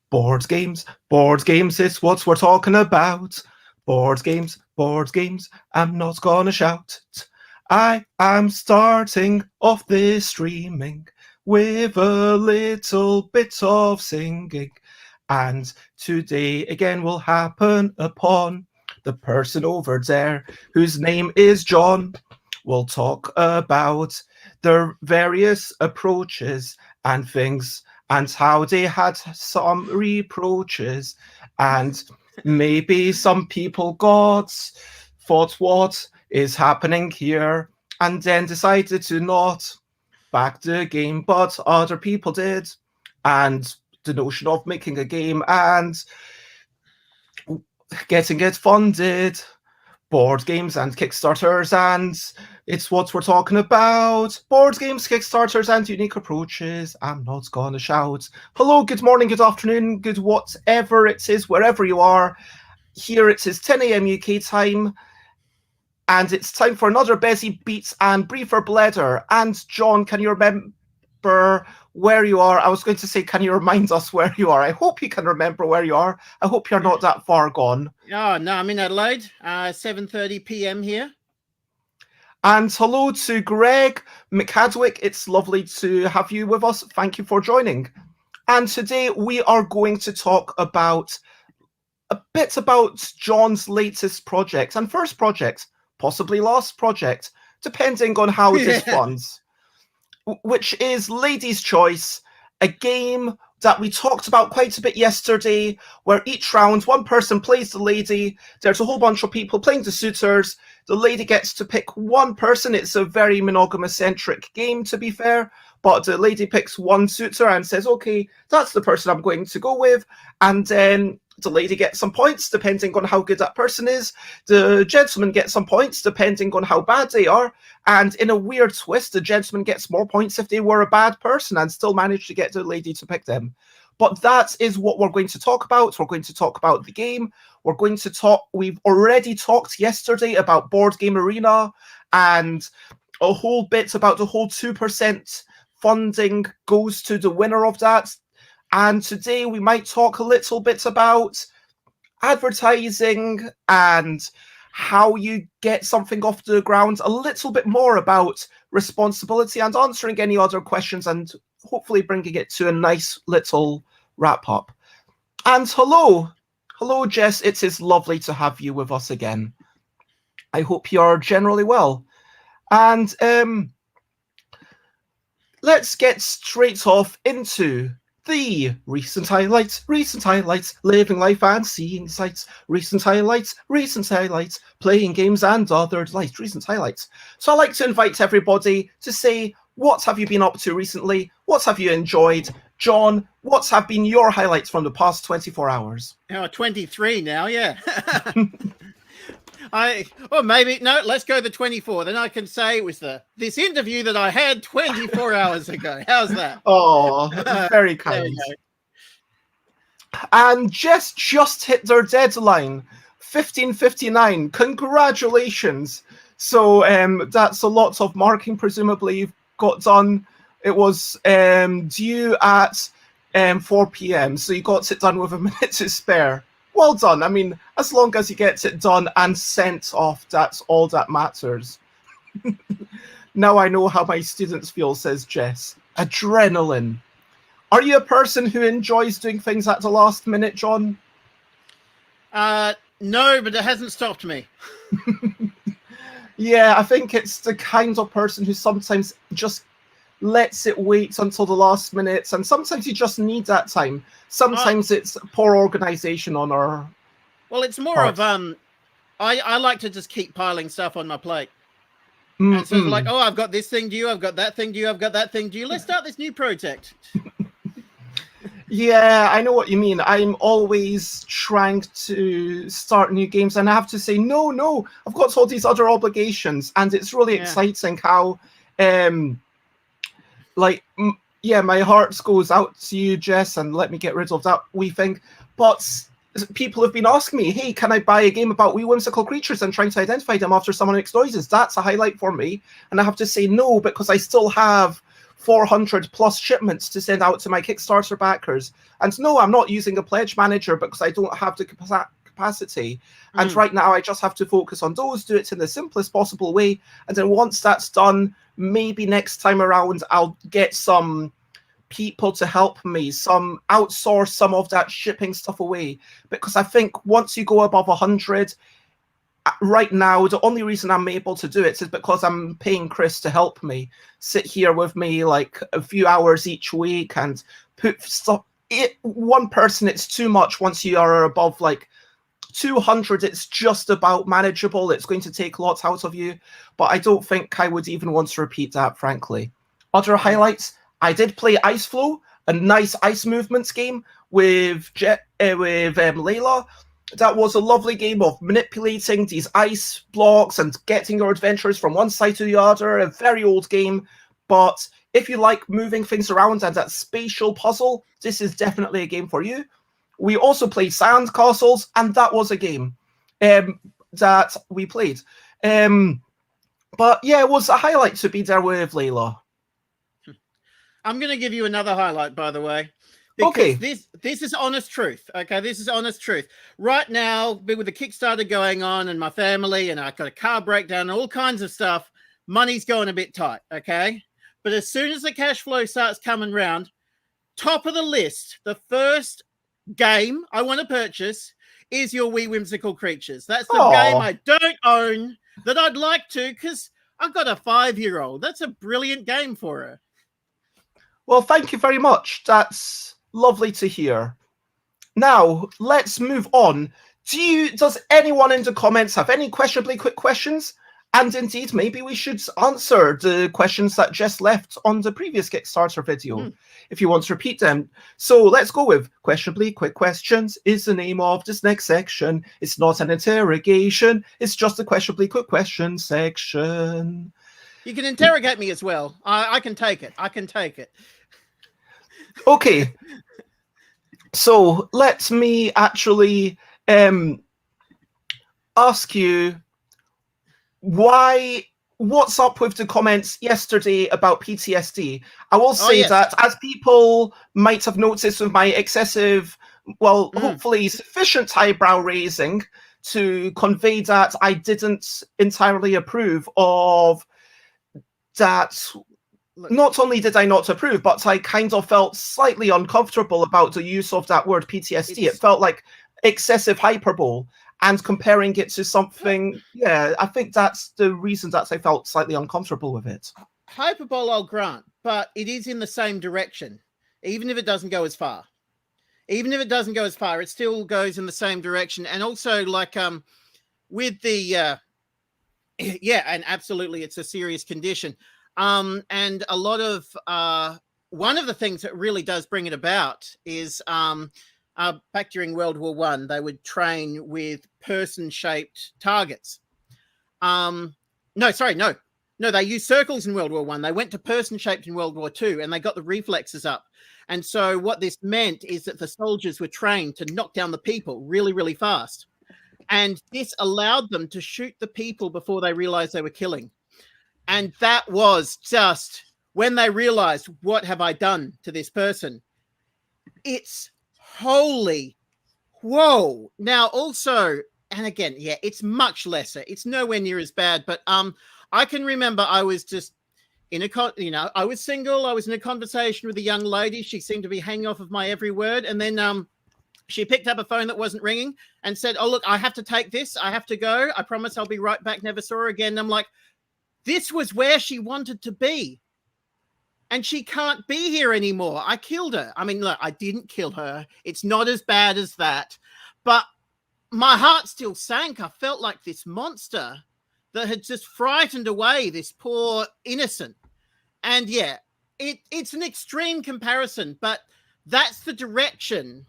Boards, games, board games. It's what we're talking about. Board games. I'm not gonna shout. I am starting off this streaming with a little bit of singing, and today again will happen upon the person over there whose name is John. We'll talk about their various approaches and things and how they had some reproaches, and maybe some people thought what is happening here and then decided to not back the game, but other people did. And the notion of making a game and getting it funded, board games and Kickstarters, and it's what we're talking about. Board games, Kickstarters, and unique approaches. I'm not gonna shout. Hello, good morning, good afternoon, good whatever it is, wherever you are. Here it is 10 a.m. UK time, and it's time for another Busy Beats and Briefer Bledder. And John, can you remember where you are? I was going to say, can you remind us where you are? I hope you can remember where you are. I hope you're not that far gone. Oh, no, I'm in Adelaide, 7:30 p.m. here. And hello to Greg McHadwick. It's lovely to have you with us. Thank you for joining. And today we are going to talk about a bit about John's latest project and first project, possibly last project, depending on how this runs, which is Lady's Choice, a game that we talked about quite a bit yesterday, where each round one person plays the lady. There's a whole bunch of people playing the suitors. The lady gets to pick one person. It's a very monogamous-centric game, to be fair, but the lady picks one suitor and says, okay, that's the person I'm going to go with. And then the lady gets some points depending on how good that person is. The gentleman gets some points depending on how bad they are. And in a weird twist, the gentleman gets more points if they were a bad person and still managed to get the lady to pick them. But that is what we're going to talk about. We're going to talk about the game. We're going to talk, we've already talked yesterday about Board Game Arena and a whole bit about the whole 2% funding goes to the winner of that. And today we might talk a little bit about advertising and how you get something off the ground, a little bit more about responsibility and answering any other questions and hopefully bringing it to a nice little wrap up. And hello, Jess, it is lovely to have you with us again. I hope you're generally well. And let's get straight off into the recent highlights, living life and seeing sights, recent highlights, playing games and other delights, recent highlights. So I'd like to invite everybody to say, what have you been up to recently? What have you enjoyed? John, what have been your highlights from the past 24 hours? Oh, 23 now, yeah. Let's go to 24. Then I can say it was this interview that I had 24 hours ago. How's that? Oh, very kind. And just hit their deadline, 15:59. Congratulations. So that's a lot of marking, presumably you've got done. It was due at 4 p.m. So you got it done with a minute to spare. Well done. I mean, as long as you get it done and sent off, that's all that matters. Now I know how my students feel, says Jess. Adrenaline. Are you a person who enjoys doing things at the last minute, John? No, but it hasn't stopped me. Yeah, I think it's the kind of person who sometimes just lets it wait until the last minute, and sometimes you just need that time. Sometimes it's poor organization on our Well, it's more part. of I like to just keep piling stuff on my plate. And so it's like, oh, I've got this thing due, I've got that thing due, I've got that thing due. Let's start this new project. Yeah, I know what you mean. I'm always trying to start new games, and I have to say, no, I've got all these other obligations, and it's really exciting how my heart goes out to you, Jess, and let me get rid of that wee thing. But people have been asking me, hey, can I buy a game about wee whimsical creatures and trying to identify them after someone makes noises? That's a highlight for me. And I have to say no, because I still have 400 plus shipments to send out to my Kickstarter backers. And no, I'm not using a pledge manager because I don't have the capacity. And right now I just have to focus on those, do it in the simplest possible way. And then once that's done, maybe next time around, I'll get some people to help me, outsource some of that shipping stuff away, because I think once you go above 100, right now the only reason I'm able to do it is because I'm paying Chris to help me sit here with me like a few hours each week and put stuff. One person, it's too much. Once you are above like 200, it's just about manageable. It's going to take lots out of you, but I don't think I would even want to repeat that, frankly. Other highlights: I did play Ice Flow, a nice ice movements game with Layla. That was a lovely game of manipulating these ice blocks and getting your adventures from one side to the other. A very old game, but if you like moving things around and that spatial puzzle, this is definitely a game for you. We also played Sand Castles, and that was a game that we played. But yeah, it was a highlight to be there with Layla. I'm going to give you another highlight, by the way. Because this is honest truth. Okay, this is honest truth. Right now, with the Kickstarter going on and my family, and I've got a car breakdown and all kinds of stuff, money's going a bit tight, okay? But as soon as the cash flow starts coming round, top of the list, the first game I want to purchase is your Wee Whimsical Creatures. That's the game I don't own that I'd like to, because I've got a 5-year-old. That's a brilliant game for her. Well, thank you very much. That's lovely to hear. Now, let's move on. Does anyone in the comments have any questionably quick questions? And indeed, maybe we should answer the questions that Jess left on the previous Kickstarter video, if you want to repeat them. So let's go with questionably quick questions is the name of this next section. It's not an interrogation. It's just a questionably quick question section. You can interrogate me as well. I can take it. I can take it. Okay. So let me actually ask you what's up with the comments yesterday about PTSD. I will say that, as people might have noticed with my excessive, hopefully sufficient eyebrow raising to convey that I didn't entirely approve of that. Not only did I not approve, but I kind of felt slightly uncomfortable about the use of that word PTSD. It felt like excessive hyperbole, and comparing it to something, I think that's the reason that I felt slightly uncomfortable with it. Hyperbole, I'll grant, but it is in the same direction, even if it doesn't go as far. Even if it doesn't go as far, it still goes in the same direction. And also, like, with the, and absolutely, it's a serious condition. And a lot of, one of the things that really does bring it about is, back during World War I, they would train with person-shaped targets. No, they used circles in World War I. They went to person-shaped in World War II, and they got the reflexes up. And so what this meant is that the soldiers were trained to knock down the people really, really fast. And this allowed them to shoot the people before they realized they were killing. And that was just, when they realized, what have I done to this person? It's holy whoa. Now also, and again, it's much lesser. It's nowhere near as bad, but I can remember I was just in I was single. I was in a conversation with a young lady. She seemed to be hanging off of my every word. And then she picked up a phone that wasn't ringing and said, oh, look, I have to take this. I have to go. I promise I'll be right back. Never saw her again. And I'm like, this was where she wanted to be. And she can't be here anymore. I killed her. I mean, look, I didn't kill her. It's not as bad as that. But my heart still sank. I felt like this monster that had just frightened away this poor innocent. And it's an extreme comparison, but that's the direction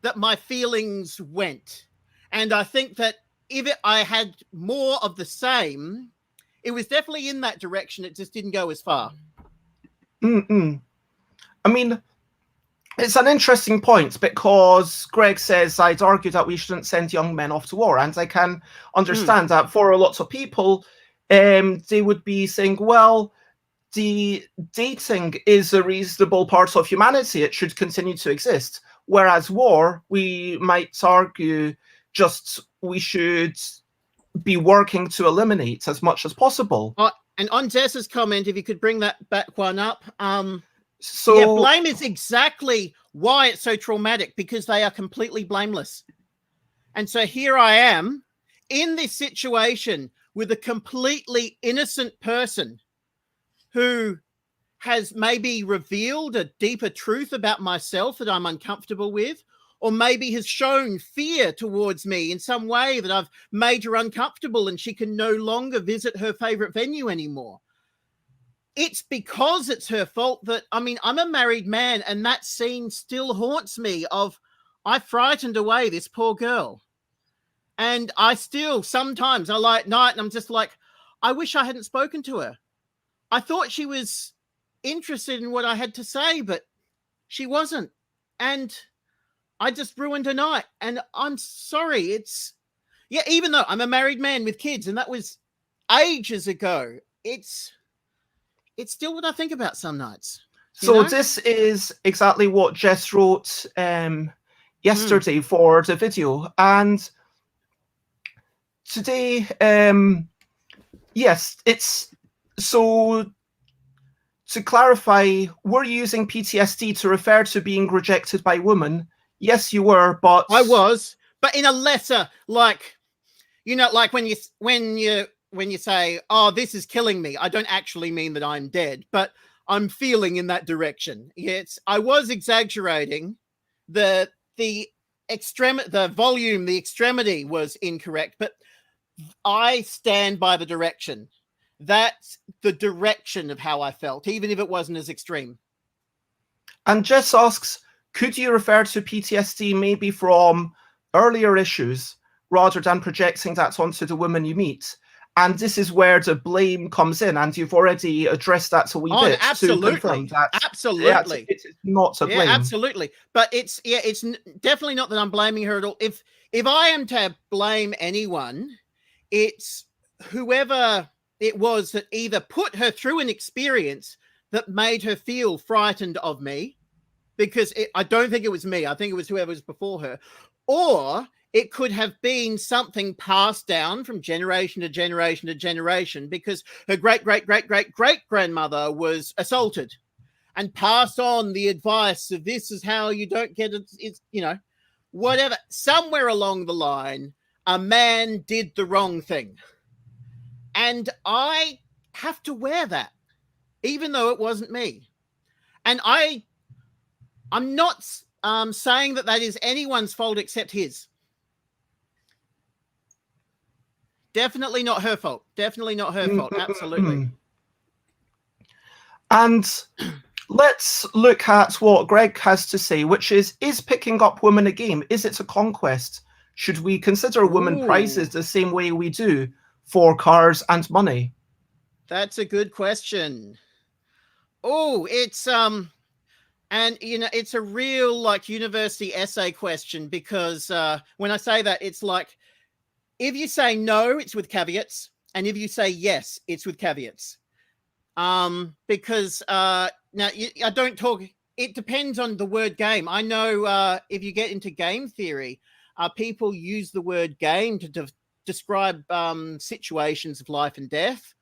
that my feelings went. And I think that if I had more of the same, it was definitely in that direction. It just didn't go as far. I mean, It's an interesting point because Greg says I'd argue that we shouldn't send young men off to war, and I can understand that for a lot of people, they would be saying, well, the dating is a reasonable part of humanity; it should continue to exist. Whereas war, we might argue, just we should be working to eliminate as much as possible. And on Jess's comment, if you could bring that back one up, So yeah, blame is exactly why it's so traumatic, because they are completely blameless. And so here I am in this situation with a completely innocent person who has maybe revealed a deeper truth about myself that I'm uncomfortable with, or maybe has shown fear towards me in some way that I've made her uncomfortable and she can no longer visit her favorite venue anymore. It's because it's her fault that, I mean, I'm a married man, and that scene still haunts me of, I frightened away this poor girl. And I still, sometimes I lie at night and I'm just like, I wish I hadn't spoken to her. I thought she was interested in what I had to say, but she wasn't. And I just ruined her night. And I'm sorry. It's, yeah, even though I'm a married man with kids, and that was ages ago, it's still what I think about some nights. So this is exactly what Jess wrote yesterday for the video. And today, yes, it's so to clarify, we're using PTSD to refer to being rejected by women. Yes, you were, but I was, but in a lesser, like, you know, like when you say, oh, this is killing me, I don't actually mean that I'm dead, but I'm feeling in that direction. Yes, I was exaggerating. The volume, the extremity was incorrect, but I stand by the direction. That's the direction of how I felt, even if it wasn't as extreme. And Jess asks, could you refer to PTSD maybe from earlier issues rather than projecting that onto the women you meet? And this is where the blame comes in, and you've already addressed that a wee bit. Absolutely. To confirm that Absolutely. It's not to blame. Absolutely. But it's definitely not that I'm blaming her at all. If I am to blame anyone, it's whoever it was that either put her through an experience that made her feel frightened of me, because I don't think it was me. I think it was whoever was before her. Or it could have been something passed down from generation to generation to generation, because her great-great-great-great-great-grandmother was assaulted and passed on the advice of this is how you don't get it. It's, you know, whatever. Somewhere along the line, a man did the wrong thing. And I have to wear that, even though it wasn't me. And I'm not saying that is anyone's fault except his. Definitely not her fault. Definitely not her fault. Absolutely. And let's look at what Greg has to say, which is picking up women a game? Is it a conquest? Should we consider women prizes the same way we do for cars and money? That's a good question. Oh, it's and you know, it's a real like university essay question, because when I say that, it's like, if you say no, it's with caveats, and if you say yes, it's with caveats. Because now I don't talk. It depends on the word game. I know if you get into game theory, people use the word game to describe situations of life and death.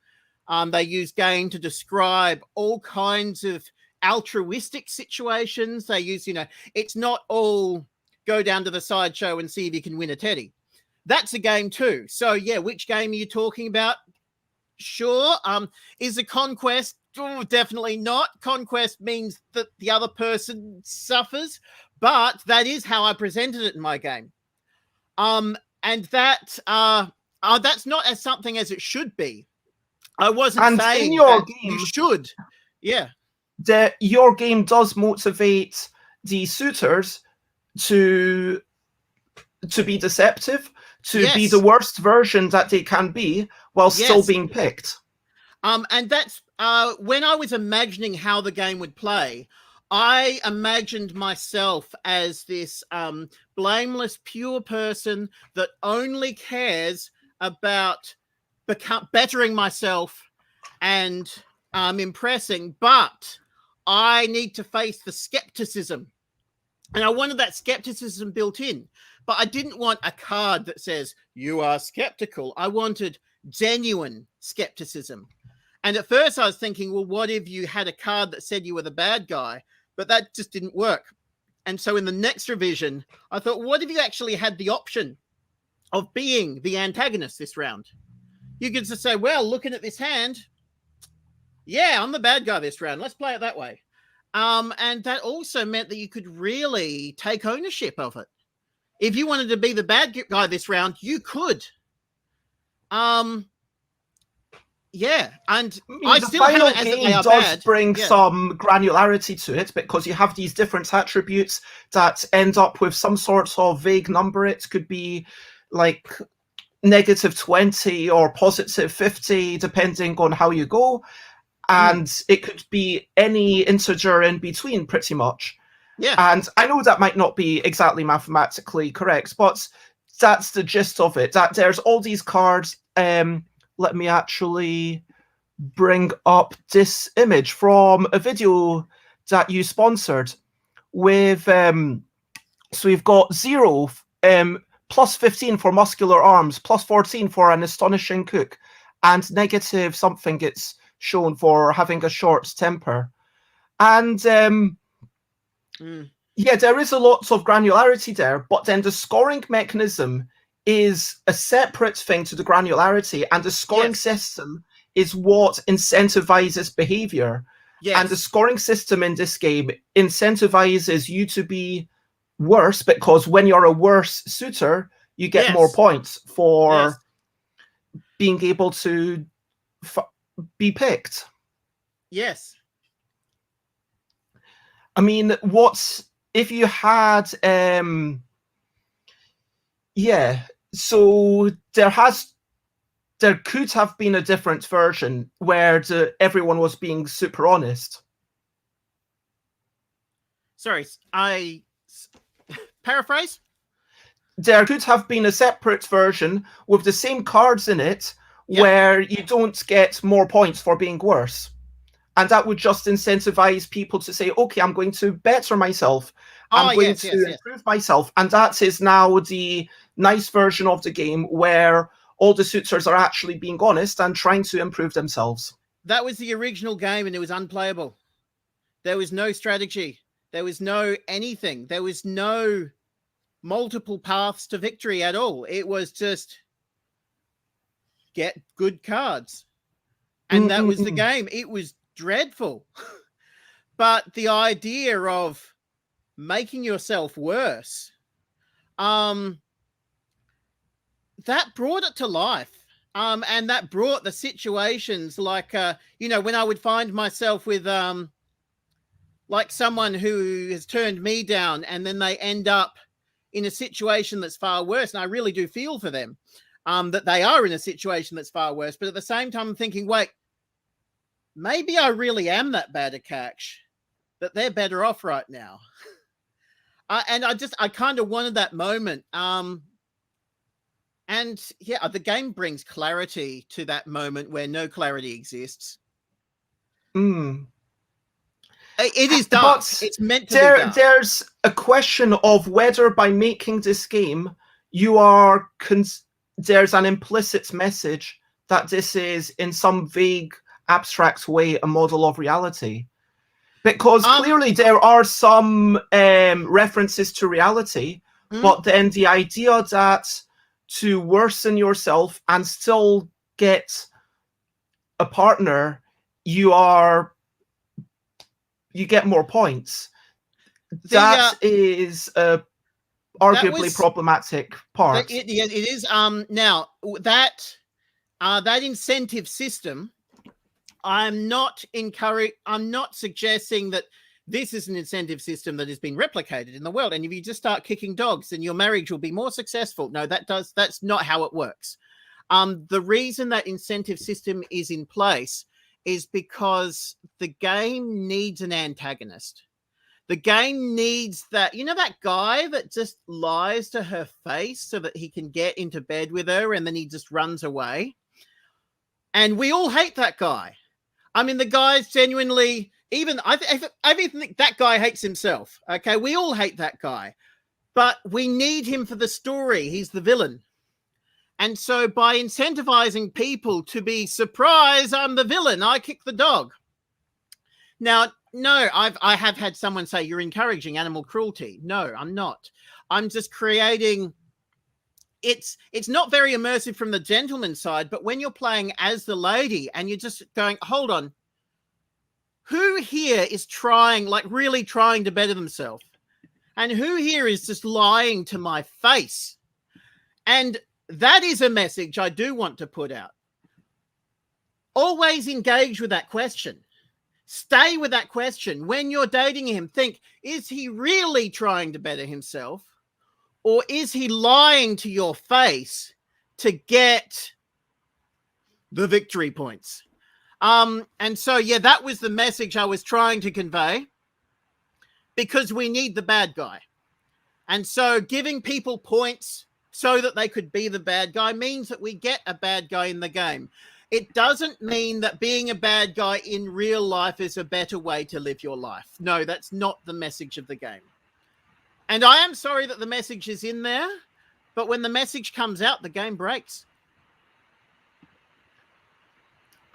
They use game to describe all kinds of altruistic situations. They use, you know, it's not all go down to the sideshow and see if you can win a teddy. That's a game too. So yeah, which game are you talking about? Sure. Is a conquest? Oh, definitely not. Conquest means that the other person suffers, but that is how I presented it in my game. And that that's not as something as it should be. I wasn't saying in your game, you should. Yeah. Your game does motivate the suitors to be deceptive, to be the worst version that they can be while still being picked. And that's when I was imagining how the game would play, I imagined myself as this blameless, pure person that only cares about bettering myself and impressing, but I need to face the skepticism. And I wanted that skepticism built in, but I didn't want a card that says, you are skeptical. I wanted genuine skepticism. And at first I was thinking, well, what if you had a card that said you were the bad guy? But that just didn't work. And so in the next revision, I thought, what if you actually had the option of being the antagonist this round? You could just say, well, looking at this hand, yeah, I'm the bad guy this round. Let's play it that way. And that also meant that you could really take ownership of it. If you wanted to be the bad guy this round, you could. Yeah, and I the still final have it as game they are does bad. bring some granularity to it, because you have these different attributes that end up with some sort of vague number. It could be like -20 or +50, depending on how you go. And it could be any integer in between, pretty much. Yeah. And I know that might not be exactly mathematically correct, but that's the gist of it. That there's all these cards. Let me actually bring up this image from a video that you sponsored with. So we've got 0, +15 for muscular arms, +14 for an astonishing cook, and negative something it's shown for having a short temper. And yeah, there is a lot of granularity there, but then the scoring mechanism is a separate thing to the granularity, and the scoring system is what incentivizes behavior. And the scoring system in this game incentivizes you to be worse, because when you're a worse suitor, you get more points for being able to be picked. Yes. I mean, what's if you had yeah, so there could have been a different version where everyone was being super honest. Sorry, I paraphrase? There could have been a separate version with the same cards in it where you don't get more points for being worse. And that would just incentivize people to say, okay, I'm going to better myself. I'm going to improve myself. And that is now the nice version of the game where all the suitors are actually being honest and trying to improve themselves. That was the original game, and it was unplayable. There was no strategy. There was no anything. There was no multiple paths to victory at all. It was just get good cards. And that was the game. It was dreadful. But the idea of making yourself worse, that brought it to life. And that brought the situations like, you know, when I would find myself with like someone who has turned me down, and then they end up in a situation that's far worse. And I really do feel for them, that they are in a situation that's far worse. But at the same time, I'm thinking, wait, maybe I really am that bad a catch, that they're better off right now. And I kind of wanted that moment. And yeah, the game brings clarity to that moment where no clarity exists. It is dark. It's meant to be dark. There's a question of whether by making this game, you are there's an implicit message that this is in some vague, abstract way a model of reality. Because clearly there are some references to reality, but then the idea that to worsen yourself and still get a partner, you get more points. That is arguably problematic part. It is. Now that incentive system, I'm not suggesting that this is an incentive system that has been replicated in the world. And if you just start kicking dogs, then your marriage will be more successful. No, that's not how it works. The reason that incentive system is in place is because the game needs an antagonist. The game needs that, that guy that just lies to her face so that he can get into bed with her and then he just runs away. And we all hate that guy. I mean, the guy's genuinely, I even think that guy hates himself. Okay, we all hate that guy. But we need him for the story. He's the villain. And so by incentivizing people to be surprised, I'm the villain, I kick the dog. Now, no, I have had someone say you're encouraging animal cruelty. No, I'm not. I'm just creating. It's not very immersive from the gentleman's side, but when you're playing as the lady and you're just going, hold on, who here is trying, like really trying to better themselves? And who here is just lying to my face? And that is a message I do want to put out. Always engage with that question. Stay with that question. When you're dating him, think, is he really trying to better himself? Or is he lying to your face to get the victory points? And so, yeah, that was the message I was trying to convey, because we need the bad guy. And so giving people points so that they could be the bad guy means that we get a bad guy in the game. It doesn't mean that being a bad guy in real life is a better way to live your life. No, that's not the message of the game. And I am sorry that the message is in there, but when the message comes out, the game breaks.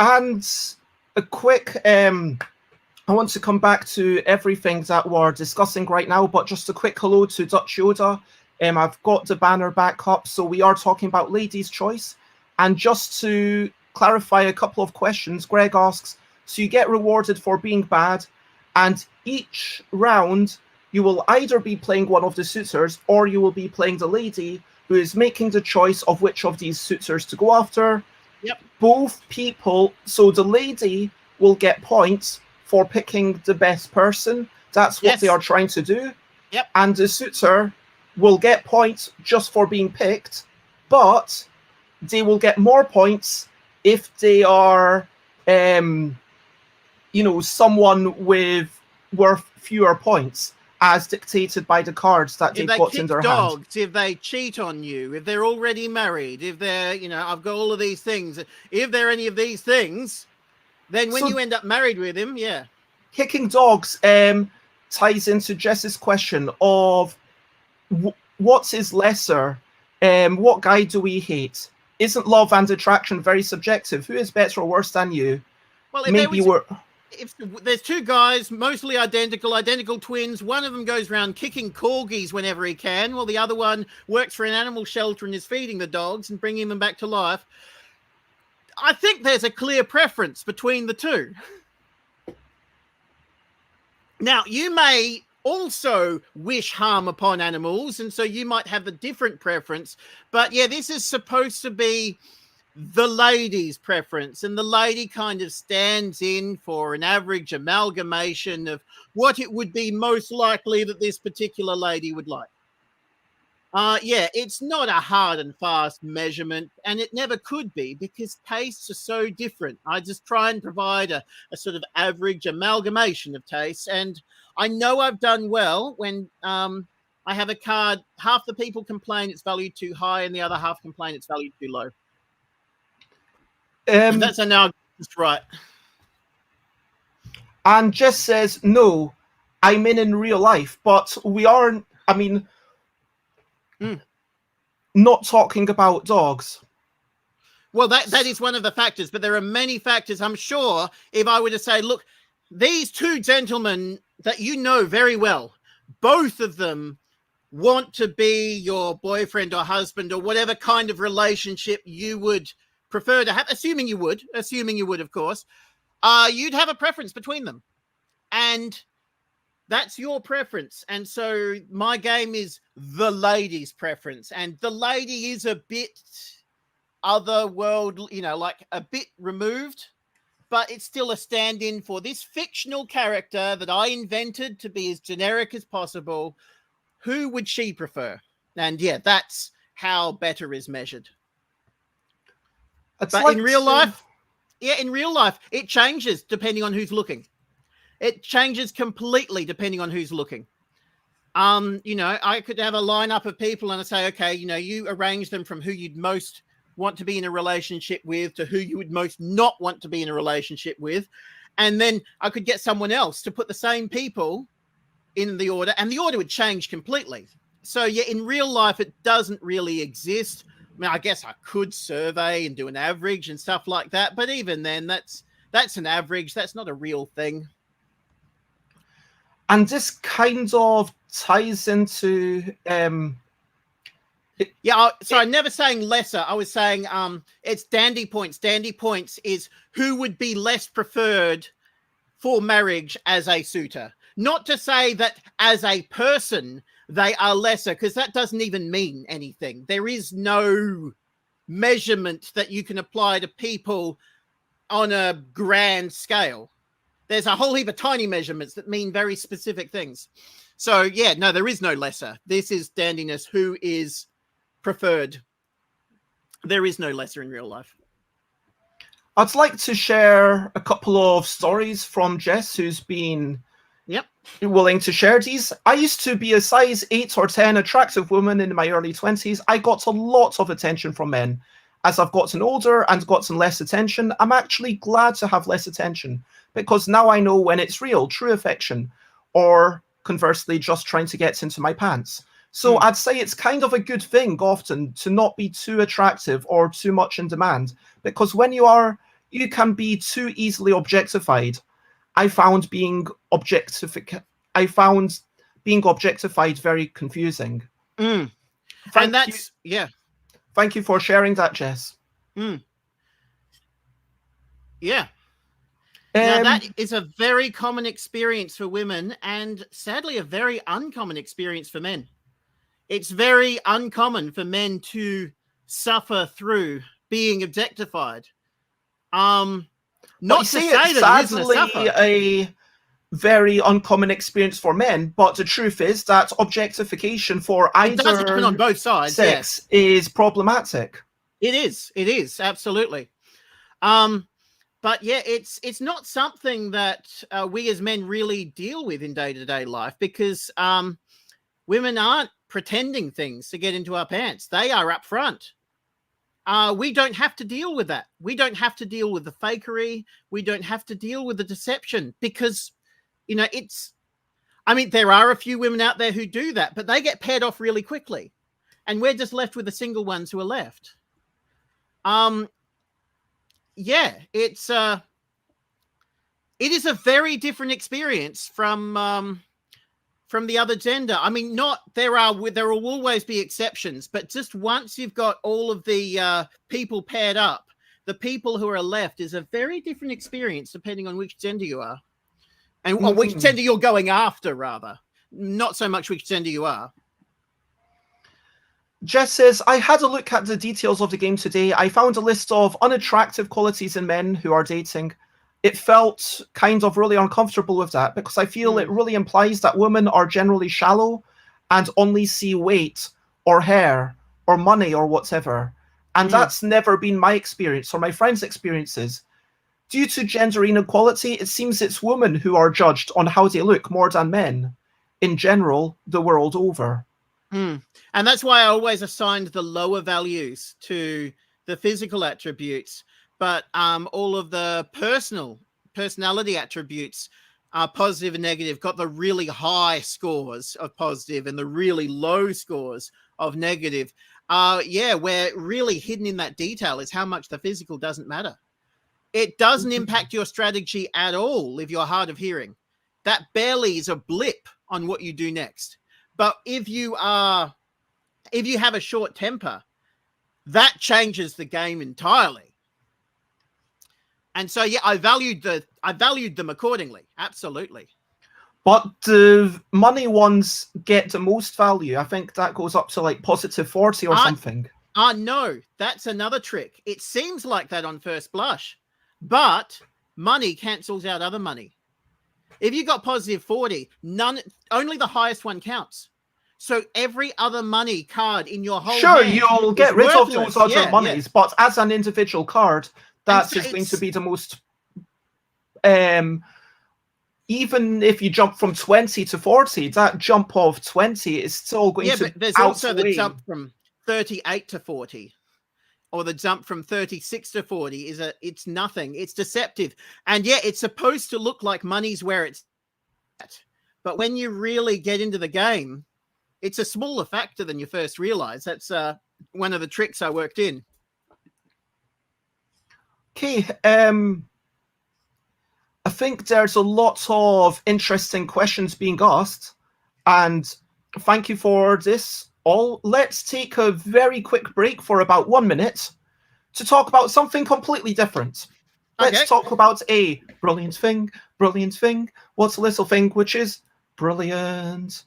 And a quick, I want to come back to everything that we're discussing right now, but just a quick hello to Dutch Yoda. I've got the banner back up, so we are talking about Ladies' Choice. And just to clarify a couple of questions, Greg asks, so you get rewarded for being bad, and each round you will either be playing one of the suitors or you will be playing the lady who is making the choice of which of these suitors to go after. Yep. Both people, so the lady will get points for picking the best person. That's what they are trying to do. Yep. And the suitor will get points just for being picked, but they will get more points if they are, someone with worth fewer points, as dictated by the cards that they've got in their hand. If they cheat on you, if they're already married, if they're, I've got all of these things. If they're any of these things, then when you end up married with him, yeah. Kicking dogs ties into Jess's question of what is lesser? What guy do we hate? Isn't love and attraction very subjective? Who is better or worse than you? Well, if there's two guys, mostly identical twins, one of them goes around kicking corgis whenever he can, while the other one works for an animal shelter and is feeding the dogs and bringing them back to life. I think there's a clear preference between the two. Now, you may also wish harm upon animals, and so you might have a different preference. But yeah, this is supposed to be the lady's preference, and the lady kind of stands in for an average amalgamation of what it would be most likely that this particular lady would like. It's not a hard and fast measurement, and it never could be, because tastes are so different. I just try and provide a sort of average amalgamation of tastes, and I know I've done well when I have a card, half the people complain it's valued too high and the other half complain it's valued too low. And that's now just right. And Jess says, no, I'm in real life, but we aren't, not talking about dogs. Well, that is one of the factors, but there are many factors. I'm sure if I were to say, look, these two gentlemen that you know very well, both of them want to be your boyfriend or husband or whatever kind of relationship you would prefer to have, assuming you would, of course, you'd have a preference between them. And that's your preference. And so my game is the lady's preference. And the lady is a bit otherworld, like a bit removed, but it's still a stand-in for this fictional character that I invented to be as generic as possible. Who would she prefer? And yeah, that's how better is measured. But in real life, it changes depending on who's looking. It changes completely depending on who's looking. You know, I could have a lineup of people and I say, okay, you know, you arrange them from who you'd most want to be in a relationship with to who you would most not want to be in a relationship with. And then I could get someone else to put the same people in the order, and the order would change completely. So yeah, in real life, it doesn't really exist. I mean, I guess I could survey and do an average and stuff like that, but even then, that's an average. That's not a real thing. And this kind of ties into I'm never saying lesser. I was saying it's dandy points. Dandy points is who would be less preferred for marriage as a suitor. Not to say that as a person they are lesser, because that doesn't even mean anything. There is no measurement that you can apply to people on a grand scale. There's a whole heap of tiny measurements that mean very specific things. So yeah, no, there is no lesser. This is dandiness. Who is preferred? There is no lesser in real life. I'd like to share a couple of stories from Jess, who's been willing to share these. I used to be a size 8 or 10 attractive woman in my early 20s. I got a lot of attention from men. As I've gotten older and gotten less attention, I'm actually glad to have less attention, because now I know when it's real, true affection, or conversely, just trying to get into my pants. So I'd say it's kind of a good thing often to not be too attractive or too much in demand, because when you are, you can be too easily objectified. I found being objectified very confusing. And that's, Thank you for sharing that, Jess. Yeah. Now, that is a very common experience for women, and sadly a very uncommon experience for men. It's very uncommon for men to suffer through being objectified. Not to say that it isn't a very uncommon experience for men, but the truth is that objectification for either on both sides, sex is problematic. It is absolutely. But yeah, it's not something that we as men really deal with in day-to-day life, because women aren't pretending things to get into our pants. They are up front. We don't have to deal with that. We don't have to deal with the fakery. We don't have to deal with the deception, because, you know, there are a few women out there who do that, but they get paired off really quickly. And we're just left with the single ones who are left. It is a very different experience from the other gender. I mean, there will always be exceptions, but just once you've got all of the people paired up, the people who are left is a very different experience depending on which gender you are, and or which gender you're going after, rather. Not so much which gender you are. Jess says, I had a look at the details of the game today. I found a list of unattractive qualities in men who are dating. It felt kind of really uncomfortable with that, because I feel it really implies that women are generally shallow and only see weight or hair or money or whatever. And that's never been my experience or my friends' experiences. Due to gender inequality, it seems it's women who are judged on how they look more than men, in general, the world over. And that's why I always assigned the lower values to the physical attributes, but all of the personality attributes, positive and negative, got the really high scores of positive and the really low scores of negative. Where really hidden in that detail is how much the physical doesn't matter. It doesn't impact your strategy at all if you're hard of hearing. That barely is a blip on what you do next. But if you have a short temper, that changes the game entirely. And so, I valued them accordingly. Absolutely. But the money ones get the most value. I think that goes up to like positive 40 or something. No, that's another trick. It seems like that on first blush, but money cancels out other money. If you got positive 40, only the highest one counts. So every other money card in your whole hand you'll get rid of those other monies, but as an individual card, that is going to be the most even if you jump from 20 to 40, that jump of 20 is still going to but there's outweigh. also the jump from 38 to 40. Or the jump from 36 to 40 it's nothing. It's deceptive. And yeah, it's supposed to look like money's where it's at. But when you really get into the game, it's a smaller factor than you first realize. That's one of the tricks I worked in. Okay, I think there's a lot of interesting questions being asked, and thank you for this all. Let's take a very quick break for about 1 minute to talk about something completely different. Let's talk about a brilliant thing. What's a little thing which is brilliant?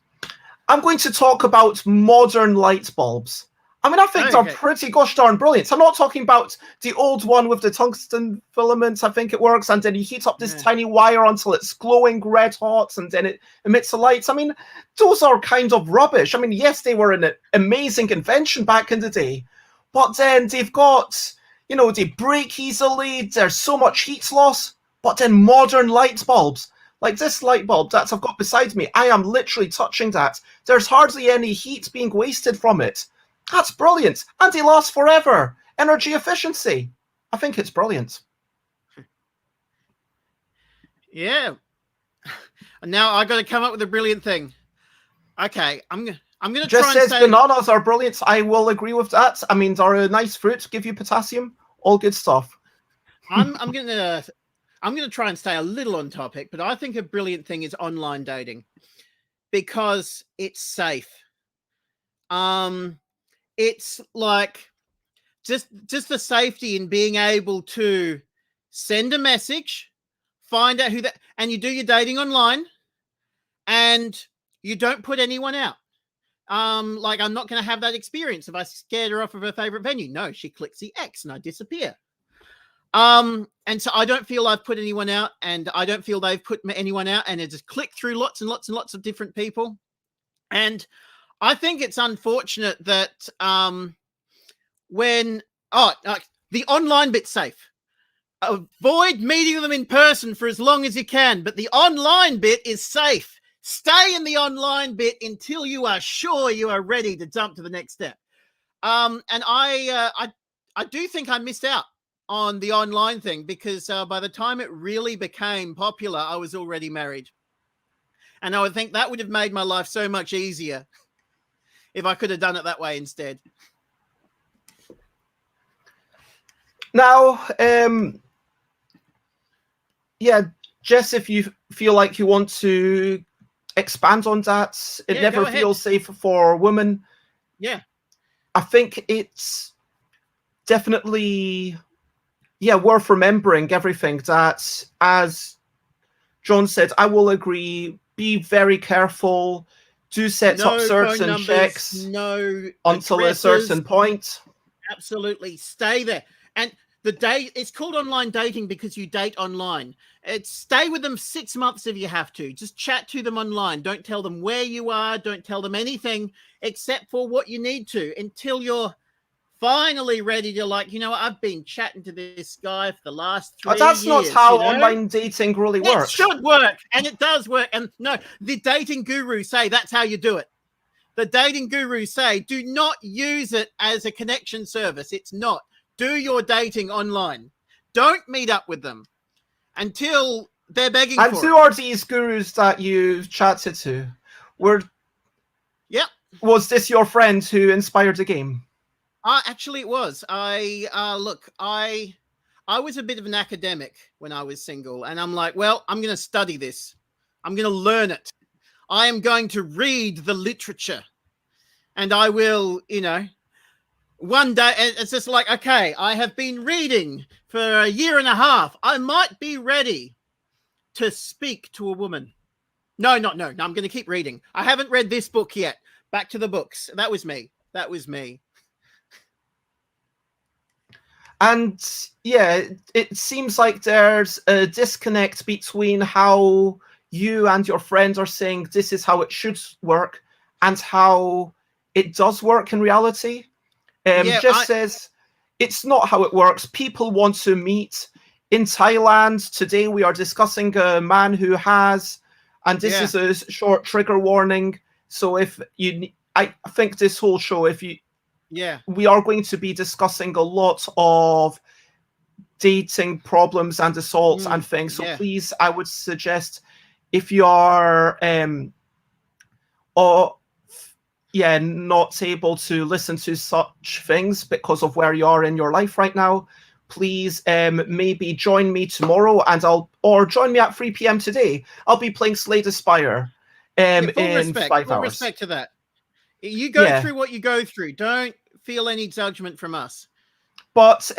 I'm going to talk about modern light bulbs. I mean, I think they're pretty gosh darn brilliant. I'm not talking about the old one with the tungsten filaments. I think it works, and then you heat up this tiny wire until it's glowing red hot, and then it emits the lights. I mean, those are kind of rubbish. I mean, yes, they were an amazing invention back in the day, but then they've got, you know, they break easily. There's so much heat loss. But then modern light bulbs, like this light bulb that I've got beside me, I am literally touching that. There's hardly any heat being wasted from it. That's brilliant. And they last forever. Energy efficiency. I think it's brilliant. Yeah. Now I got to come up with a brilliant thing. Okay, I'm going to Just try and says bananas are brilliant. I will agree with that. I mean, they're a nice fruit, give you potassium, all good stuff. I'm going to try and stay a little on topic, but I think a brilliant thing is online dating because it's safe. It's like just the safety in being able to send a message, find out who that, and you do your dating online, and you don't put anyone out. Like I'm not going to have that experience if I scared her off of her favorite venue. No, she clicks the X and I disappear. And so I don't feel I've put anyone out, and I don't feel they've put anyone out, and it just clicked through lots and lots and lots of different people. And I think it's unfortunate that the online bit's safe. Avoid meeting them in person for as long as you can, but the online bit is safe. Stay in the online bit until you are sure you are ready to jump to the next step. And I do think I missed out on the online thing because by the time it really became popular, I was already married. And I would think that would have made my life so much easier if I could have done it that way instead. Now, Jess, if you feel like you want to expand on that, it never feels safe for women. Yeah. I think it's definitely, worth remembering everything that, as Jon said, I will agree, be very careful, do set up certain checks until a certain point. Absolutely. Stay there. And it's called online dating because you date online. Stay with them 6 months if you have to. Just chat to them online. Don't tell them where you are. Don't tell them anything except for what you need to until you're finally ready to, like, you know, I've been chatting to this guy for the last 3 years. That's not how online dating really works. It should work, and it does work. And no, the dating gurus say that's how you do it. The dating gurus say do not use it as a connection service. It's not. Do your dating online. Don't meet up with them until they're begging for it. And who are these gurus that you've chatted to? Was this your friend who inspired the game? Actually, it was. I was a bit of an academic when I was single, and I'm like, well, I'm going to study this. I'm going to learn it. I am going to read the literature, and I will, you know, one day, it's just like, okay, I have been reading for 1.5 years. I might be ready to speak to a woman. No, I'm going to keep reading. I haven't read this book yet. Back to the books. That was me. And yeah, it seems like there's a disconnect between how you and your friend are saying this is how it should work and how it does work in reality. Says it's not how it works. People want to meet. in Thailand. Today we are discussing a man who has, and this is a short trigger warning. So if you, I think this whole show, we are going to be discussing a lot of dating problems and assaults and things. So please, I would suggest if you are not able to listen to such things because of where you are in your life right now, please maybe join me tomorrow or join me at 3 p.m. today. I'll be playing Slay the Spire in 5 hours. Full respect to that. You go through what you go through. Don't feel any judgment from us. But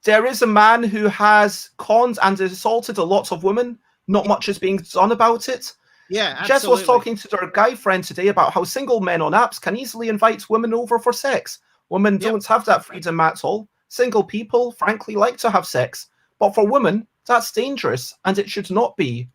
there is a man who has conned and assaulted a lot of women. Not much is being done about it. Yeah, absolutely. Jess was talking to their guy friend today about how single men on apps can easily invite women over for sex. Women don't have that freedom at all. Single people, frankly, like to have sex. But for women, that's dangerous, and it should not be.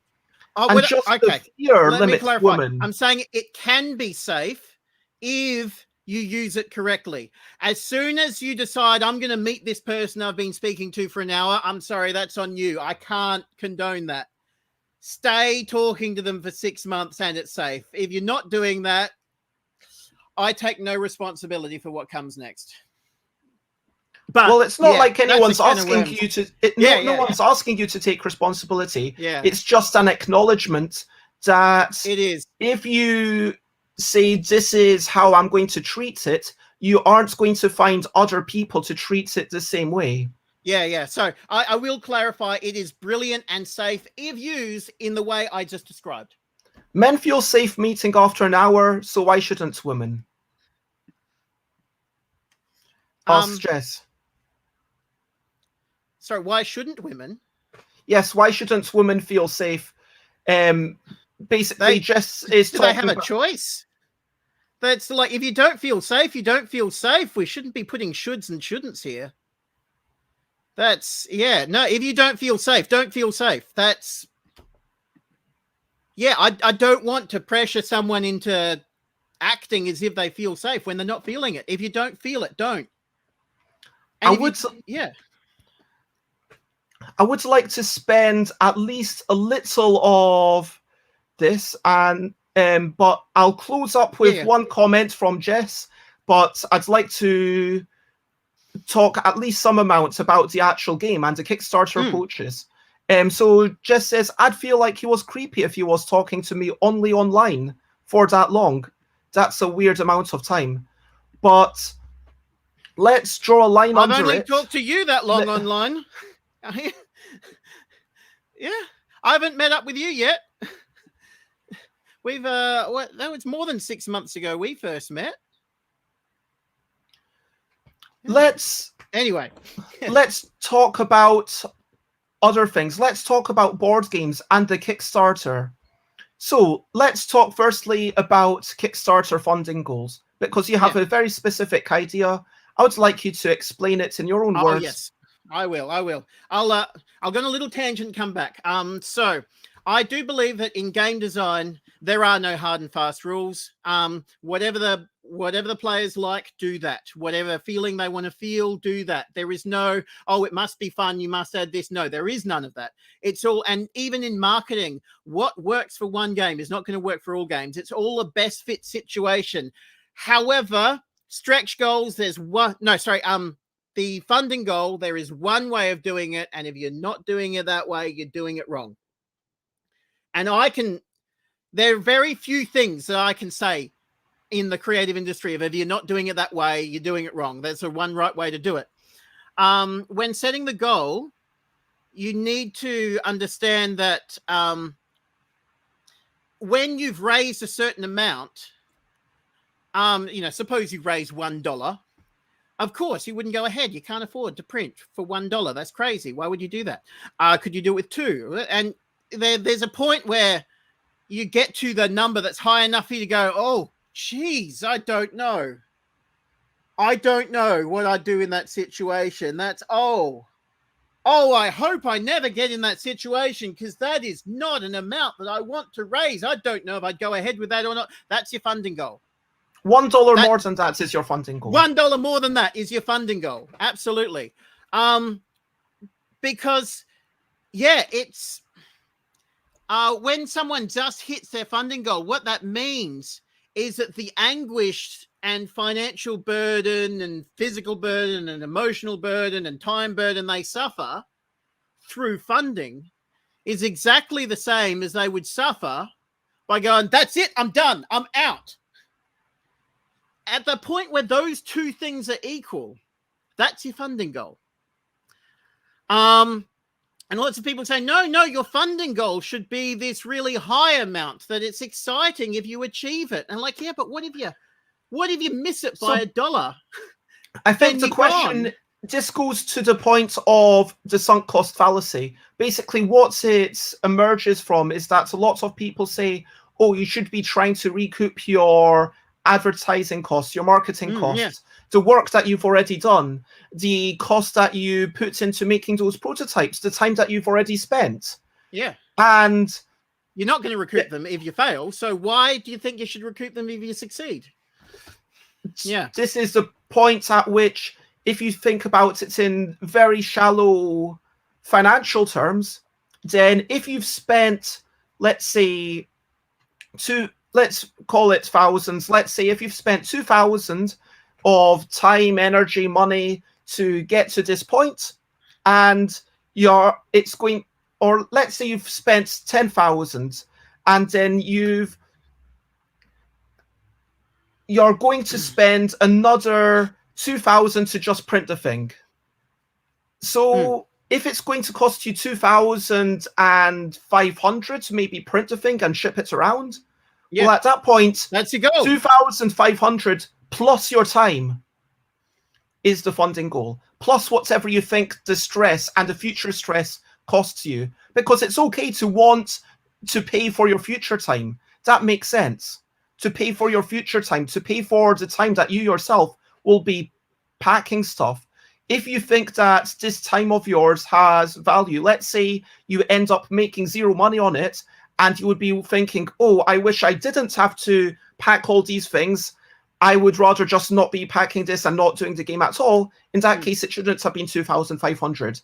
The fear limits women. I'm saying it can be safe if you use it correctly. As soon as you decide, I'm going to meet this person I've been speaking to for an hour, I'm sorry, that's on you. I can't condone that. Stay talking to them for 6 months and it's safe. If you're not doing that, I take no responsibility for what comes next. But it's not like anyone's asking you to. No one's asking you to take responsibility. Yeah. It's just an acknowledgement that it is. If you say this is how I'm going to treat it, you aren't going to find other people to treat it the same way. Yeah. So I will clarify, it is brilliant and safe if used in the way I just described. Men feel safe meeting after an hour, so why shouldn't women? Ask Jess. Sorry, why shouldn't women? Yes, why shouldn't women feel safe? Basically, Jess is talking they have a choice? That's like, if you don't feel safe, you don't feel safe. We shouldn't be putting shoulds and shouldn'ts here. That's, no, if you don't feel safe, don't feel safe. That's, I don't want to pressure someone into acting as if they feel safe when they're not feeling it. If you don't feel it, don't. And I would like to spend at least a little of this, but I'll close up with one comment from Jess. But I'd like to talk at least some amount about the actual game and the Kickstarter approaches. So Jess says, I'd feel like he was creepy if he was talking to me only online for that long. That's a weird amount of time. But let's draw a line under it. I've only talked to you that long online. I haven't met up with you yet. We've that was more than 6 months ago we first met. Let's talk about other things. Let's talk about board games and the Kickstarter. So let's talk firstly about Kickstarter funding goals, because you have a very specific idea. I would like you to explain it in your own words. Yes, I will. I'll go on a little tangent, come back. So I do believe that in game design, there are no hard and fast rules. Whatever the players like, do that. Whatever feeling they want to feel, do that. There is no, it must be fun, you must add this. No, there is none of that. It's all, and even in marketing, what works for one game is not going to work for all games. It's all a best fit situation. However, stretch goals, the funding goal, there is one way of doing it. And if you're not doing it that way, you're doing it wrong. And there are very few things that I can say in the creative industry of if you're not doing it that way, you're doing it wrong. There's one right way to do it. When setting the goal, you need to understand that when you've raised a certain amount, suppose you've raised $1. Of course, you wouldn't go ahead. You can't afford to print for $1. That's crazy. Why would you do that? Could you do it with $2? And there's a point where you get to the number that's high enough for you to go, oh, geez, I don't know. I don't know what I'd do in that situation. That's, I hope I never get in that situation because that is not an amount that I want to raise. I don't know if I'd go ahead with that or not. That's your funding goal. $1 more than that is your funding goal. $1 more than that is your funding goal. Absolutely. Because yeah, it's when someone just hits their funding goal, what that means is that the anguish and financial burden and physical burden and emotional burden and time burden they suffer through funding is exactly the same as they would suffer by going, that's it, I'm done, I'm out. At the point where those two things are equal, that's your funding goal. And lots of people say, no, your funding goal should be this really high amount, that it's exciting if you achieve it. And like, yeah, but what if you miss it by $1? I think the question just goes to the point of the sunk cost fallacy. Basically, what it emerges from is that lots of people say, oh, you should be trying to recoup your advertising costs, your marketing costs, the work that you've already done, the cost that you put into making those prototypes, the time that you've already spent. Yeah. And you're not going to recoup them if you fail. So why do you think you should recoup them if you succeed? Yeah. This is the point at which, if you think about it in very shallow financial terms, then if you've spent, let's say, let's call it thousands. Let's say if you've spent 2,000 of time, energy, money to get to this point, and or let's say you've spent 10,000, and then you're going to spend another 2,000 to just print the thing. So if it's going to cost you 2,500 to maybe print the thing and ship it around, well, at that point, that's your goal. 2,500 plus your time is the funding goal, plus whatever you think the stress and the future stress costs you. Because it's okay to want to pay for your future time. That makes sense. To pay for your future time, to pay for the time that you yourself will be packing stuff. If you think that this time of yours has value, let's say you end up making zero money on it, and you would be thinking, oh, I wish I didn't have to pack all these things. I would rather just not be packing this and not doing the game at all. In that case, it shouldn't have been 2,500.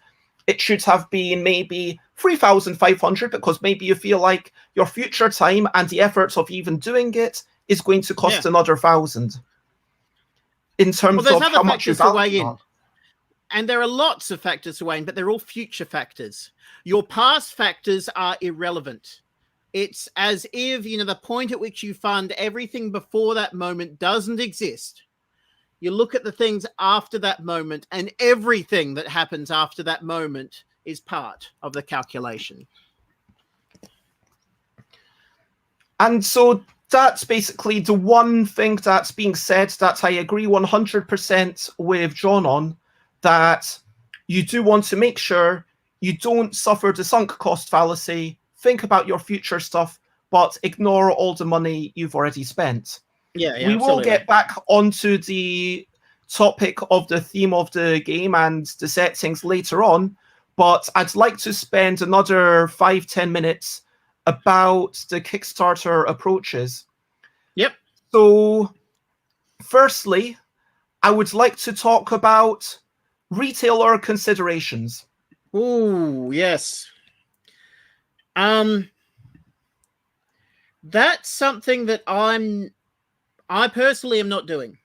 It should have been maybe 3,500, because maybe you feel like your future time and the efforts of even doing it is going to cost another 1,000. In terms of how much you value. And there are lots of factors to weigh in, but they're all future factors. Your past factors are irrelevant. It's as if, the point at which you fund everything before that moment doesn't exist. You look at the things after that moment, and everything that happens after that moment is part of the calculation. And so that's basically the one thing that's being said that I agree 100% with Jon on, that you do want to make sure you don't suffer the sunk cost fallacy. Think about your future stuff, but ignore all the money you've already spent. Yeah, we will get back onto the topic of the theme of the game and the settings later on, but I'd like to spend another 5-10 minutes about the Kickstarter approaches. Yep. So, firstly, I would like to talk about retailer considerations. Ooh, yes. That's something that I personally am not doing.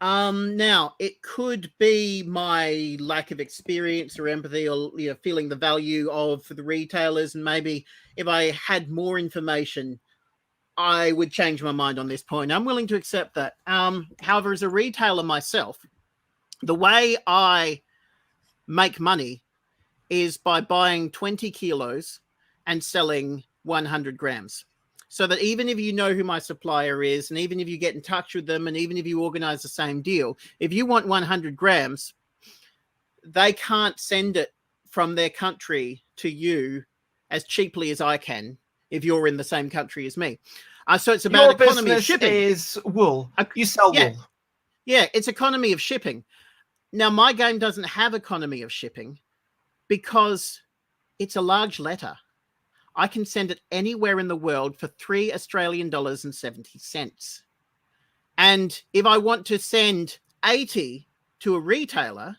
Now, it could be my lack of experience or empathy, or feeling the value of the retailers, and maybe if I had more information, I would change my mind on this point. I'm willing to accept that. However, as a retailer myself, the way I make money is by buying 20 kilos and selling 100 grams. So that even if you know who my supplier is, and even if you get in touch with them, and even if you organize the same deal, if you want 100 grams, they can't send it from their country to you as cheaply as I can if you're in the same country as me. So it's about your economy of shipping. Is wool. You sell wool. Yeah, it's economy of shipping. Now, my game doesn't have economy of shipping because it's a large letter. I can send it anywhere in the world for $3 Australian dollars and 70 cents. And if I want to send 80 to a retailer,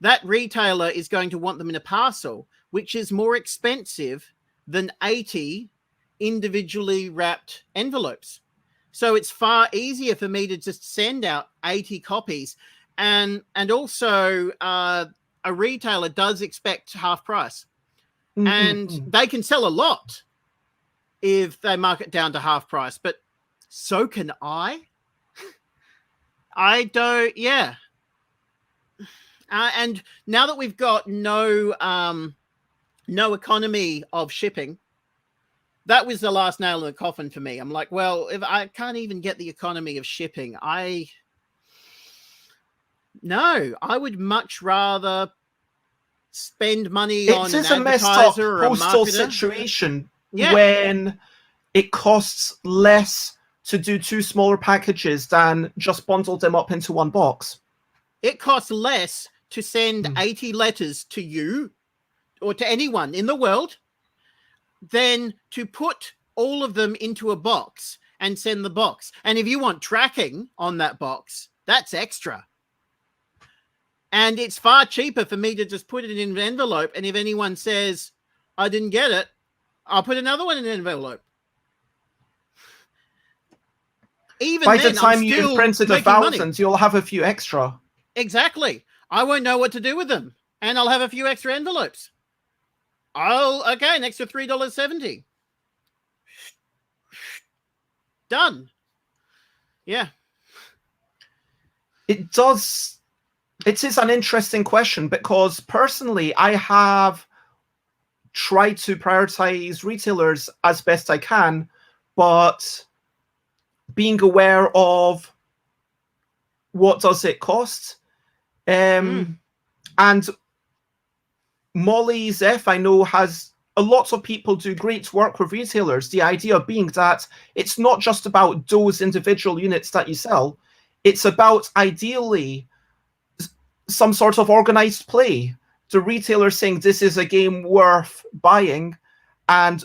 that retailer is going to want them in a parcel, which is more expensive than 80 individually wrapped envelopes. So it's far easier for me to just send out 80 copies. And also a retailer does expect half price. And they can sell a lot if they mark it down to half price. But so can I. I don't, yeah. And now that we've got no economy of shipping, that was the last nail in the coffin for me. I'm like, well, if I can't even get the economy of shipping, I would much rather spend money on an advertiser or a postal marketer. Situation when it costs less to do 2 smaller packages than just bundle them up into one box. It costs less to send 80 letters to you or to anyone in the world than to put all of them into a box and send the box. And if you want tracking on that box, that's extra. And it's far cheaper for me to just put it in an envelope. And if anyone says, I didn't get it, I'll put another one in an envelope. Even by then, the time you've printed 1,000, you'll have a few extra. Exactly. I won't know what to do with them. And I'll have a few extra envelopes. Okay, an extra $3.70. Done. Yeah. It is an interesting question because personally, I have tried to prioritize retailers as best I can, but being aware of what does it cost. And Molly Zeph, I know, has a lot of people do great work with retailers. The idea being that it's not just about those individual units that you sell. It's about ideally some sort of organized play. The retailer saying this is a game worth buying and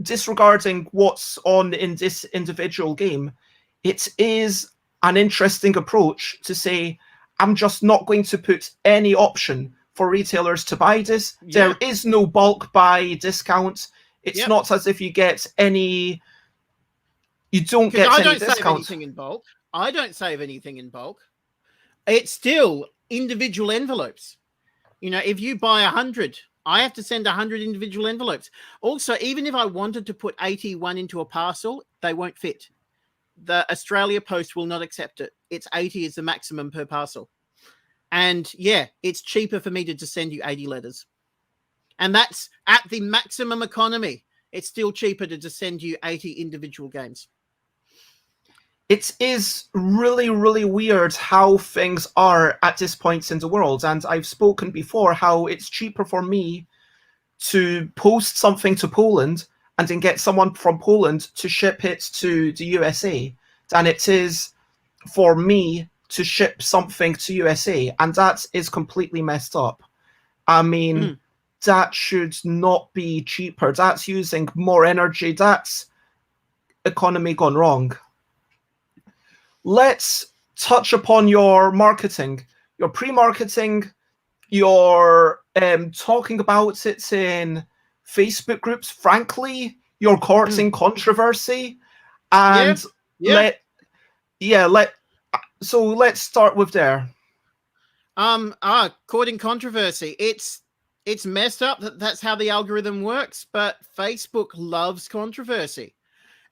disregarding what's on in this individual game. It is an interesting approach to say, I'm just not going to put any option for retailers to buy this. Yeah. There is no bulk buy discount. It's not as if you get any. You don't get any discount. I don't save anything in bulk. I don't save anything in bulk. It's still individual envelopes. You know, if you buy 100, I have to send 100 individual envelopes. Also, even if I wanted to put 81 into a parcel, they won't fit. The Australia Post will not accept it. It's 80 is the maximum per parcel. And yeah, it's cheaper for me to just send you 80 letters. And that's at the maximum economy. It's still cheaper to just send you 80 individual games. It is really, really weird how things are at this point in the world. And I've spoken before how it's cheaper for me to post something to Poland and then get someone from Poland to ship it to the USA than it is for me to ship something to USA. And that is completely messed up. I mean, that should not be cheaper. That's using more energy. That's economy gone wrong. Let's touch upon your marketing, your pre-marketing, your talking about it in Facebook groups. Frankly, you're courting controversy, and so let's start with there. Courting controversy. It's messed up that's how the algorithm works, but Facebook loves controversy.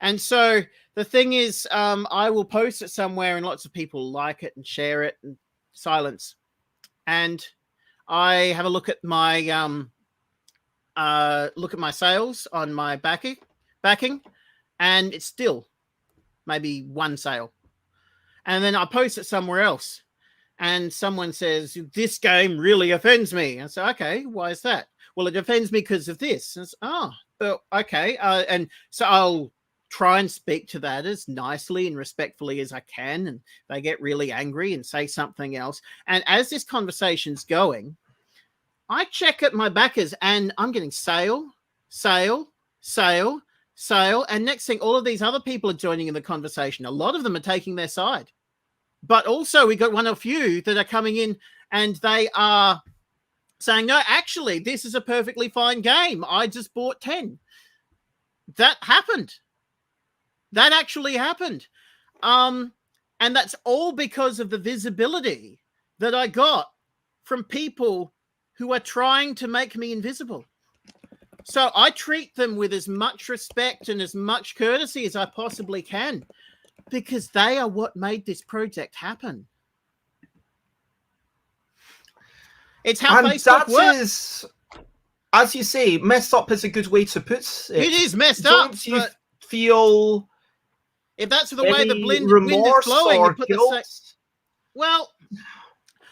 And so the thing is, I will post it somewhere and lots of people like it and share it and silence. And I have a look at my sales on my backing, and it's still maybe one sale. And then I post it somewhere else, and someone says, this game really offends me. And I say, okay, why is that? Well, it offends me because of this. And okay. And so I'll try and speak to that as nicely and respectfully as I can. And they get really angry and say something else. And as this conversation's going, I check at my backers and I'm getting sale. And next thing, all of these other people are joining in the conversation. A lot of them are taking their side. But also we got one or few that are coming in and they are saying, no, actually, this is a perfectly fine game. I just bought 10. That happened. That actually happened. And that's all because of the visibility that I got from people who are trying to make me invisible. So I treat them with as much respect and as much courtesy as I possibly can, because they are what made this project happen. It's how And Facebook that works. is, as you say, messed up is a good way to put it. It is messed Don't up. you feel if that's the way the wind is remorse blowing, or you put guilt? well,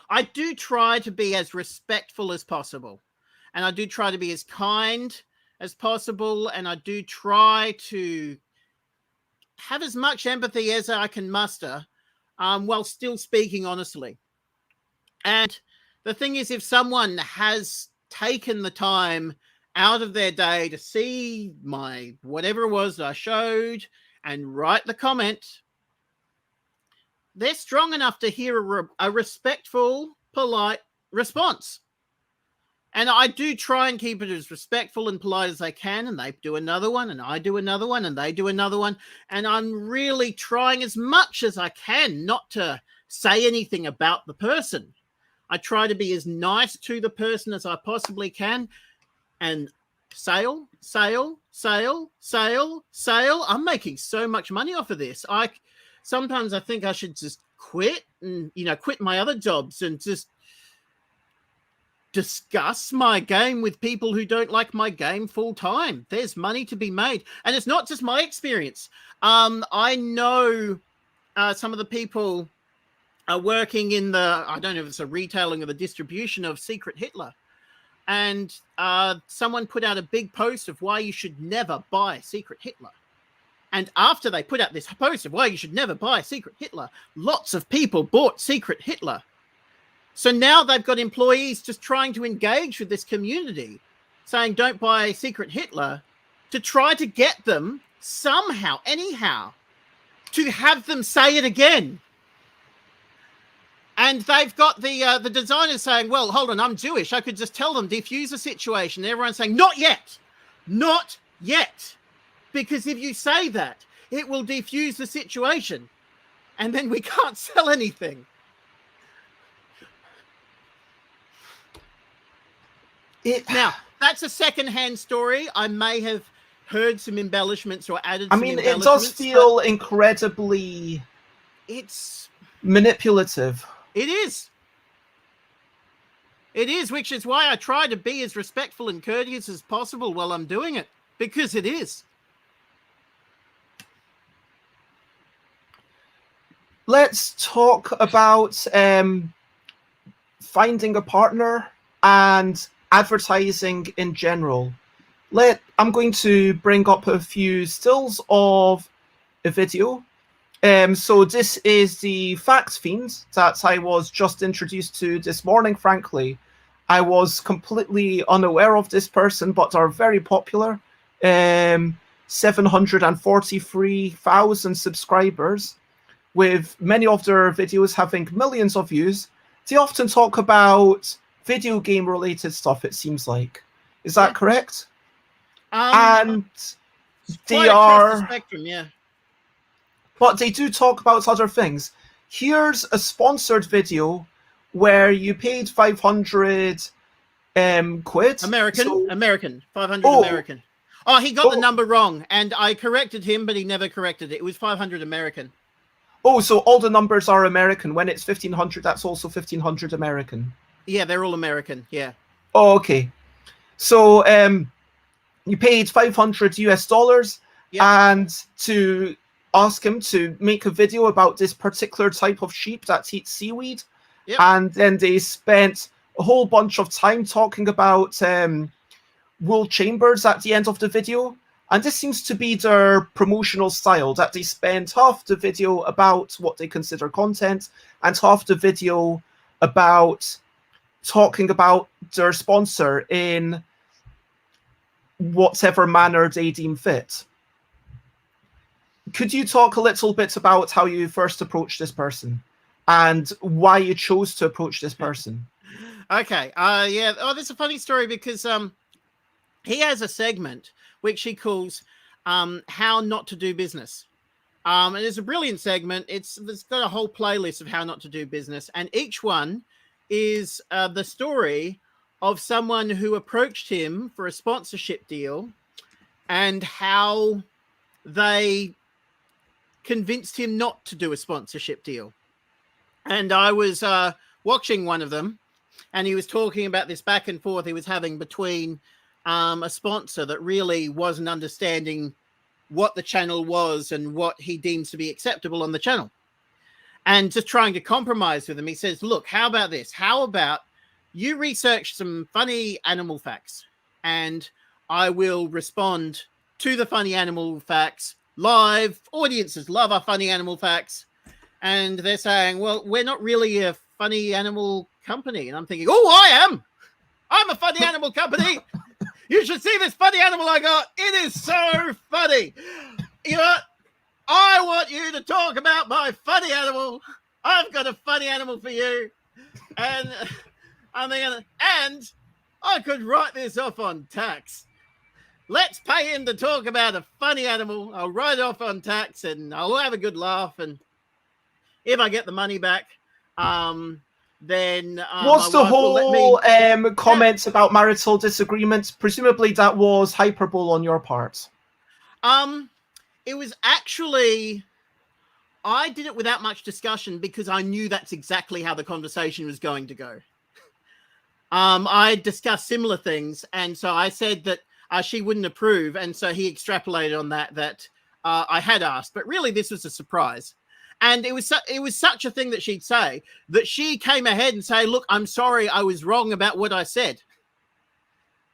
I do try to be as respectful as possible. And I do try to be as kind as possible. And I do try to have as much empathy as I can muster, while still speaking honestly. And the thing is, if someone has taken the time out of their day to see my whatever it was that I showed and write the comment, they're strong enough to hear a respectful, polite response. And I do try and keep it as respectful and polite as I can. And they do another one, and I do another one, and they do another one. And I'm really trying as much as I can not to say anything about the person. I try to be as nice to the person as I possibly can. And sale. I'm making so much money off of this. Sometimes I think I should just quit and, quit my other jobs and just discuss my game with people who don't like my game full time. There's money to be made. And it's not just my experience. I know some of the people are working in I don't know if it's a retailing or the distribution of Secret Hitler. And someone put out a big post of why you should never buy Secret Hitler. And after they put out this post of why you should never buy Secret Hitler, lots of people bought Secret Hitler. So now they've got employees just trying to engage with this community, saying don't buy Secret Hitler, to try to get them somehow, anyhow, to have them say it again. And they've got the designers saying, well, hold on, I'm Jewish. I could just tell them, defuse the situation. And everyone's saying, not yet. Not yet. Because if you say that, it will defuse the situation. And then we can't sell anything. Now, that's a second-hand story. I may have heard some embellishments or added some embellishments. It does feel incredibly... It's manipulative. It is. It is, which is why I try to be as respectful and courteous as possible while I'm doing it. Because it is. Let's talk about finding a partner and advertising in general. I'm going to bring up a few stills of a video. So this is the Fact Fiend that I was just introduced to this morning. Frankly, I was completely unaware of this person, but are very popular. 743,000 subscribers, with many of their videos having millions of views. They often talk about video game related stuff, it seems like. Is that correct? And they are the spectrum, yeah. But they do talk about other things. Here's a sponsored video where you paid 500 quid. American, 500 American. Oh, he got the number wrong, and I corrected him, but he never corrected it. It was 500 American. Oh, so all the numbers are American. When it's 1,500, that's also 1,500 American. Yeah, they're all American, yeah. Oh, okay. So you paid $500 US, and to ask him to make a video about this particular type of sheep that eats seaweed. Yep. And then they spent a whole bunch of time talking about Jon Chambers at the end of the video. And this seems to be their promotional style, that they spend half the video about what they consider content and half the video about talking about their sponsor in whatever manner they deem fit. Could you talk a little bit about how you first approached this person and why you chose to approach this person? Okay. Yeah. Oh, that's a funny story because he has a segment which he calls "How Not to Do Business." And it's a brilliant segment. It's got a whole playlist of how not to do business, and each one is the story of someone who approached him for a sponsorship deal and how they convinced him not to do a sponsorship deal. And I was watching one of them, and he was talking about this back and forth he was having between a sponsor that really wasn't understanding what the channel was and what he deems to be acceptable on the channel, and just trying to compromise with him. He says, look, how about this? How about you research some funny animal facts and I will respond to the funny animal facts live. Audiences love our funny animal facts. And they're saying, well, we're not really a funny animal company. And I'm thinking, oh, I am. I'm a funny animal company. You should see this funny animal I got. It is so funny. You know what? I want you to talk about my funny animal. I've got a funny animal for you. And I'm thinking, and I could write this off on tax. Let's pay him to talk about a funny animal. I'll write it off on tax and I'll have a good laugh. And if I get the money back, then what's the whole comments about marital disagreements? Presumably that was hyperbole on your part. It was actually, I did it without much discussion because I knew that's exactly how the conversation was going to go. I discussed similar things, and so I said that she wouldn't approve, and so he extrapolated on that I had asked, but really this was a surprise. And it was such a thing that she'd say that she came ahead and say, look, I'm sorry, I was wrong about what I said.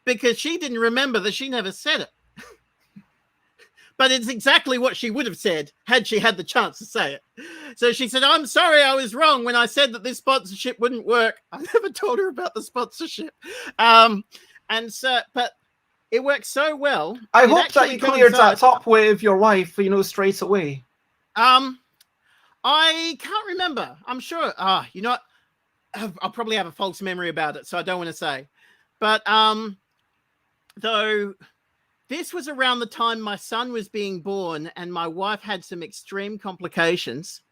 Because she didn't remember that she never said it. But it's exactly what she would have said had she had the chance to say it. So she said, I'm sorry, I was wrong when I said that this sponsorship wouldn't work. I never told her about the sponsorship. And so, but it worked so well. I hope that you cleared that up with your wife, straight away. I can't remember. I'm sure. You know what? I'll probably have a false memory about it, so I don't want to say. But though this was around the time my son was being born and my wife had some extreme complications.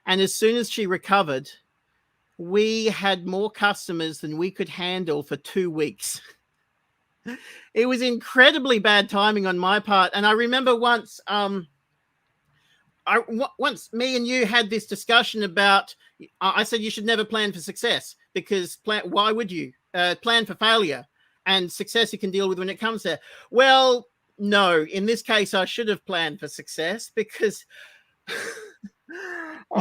And as soon as she recovered, we had more customers than we could handle for 2 weeks. It was incredibly bad timing on my part. And I remember once me and you had this discussion about, I said you should never plan for success because why would you plan for failure, and success you can deal with when it comes there. Well, no, in this case, I should have planned for success because you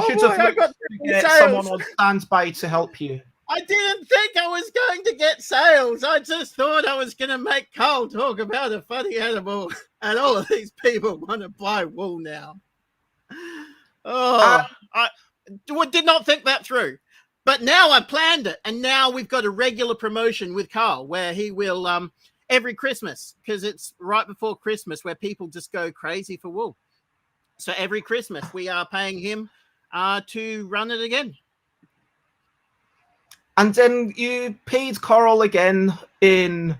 should have get someone on standby to help you. I didn't think I was going to get sales. I just thought I was going to make Carl talk about a funny animal, and all of these people want to buy wool now. I did not think that through, but now I planned it, and now we've got a regular promotion with Carl where he will every Christmas, because it's right before Christmas where people just go crazy for wool. So every Christmas we are paying him to run it again. And then you paid Carl again in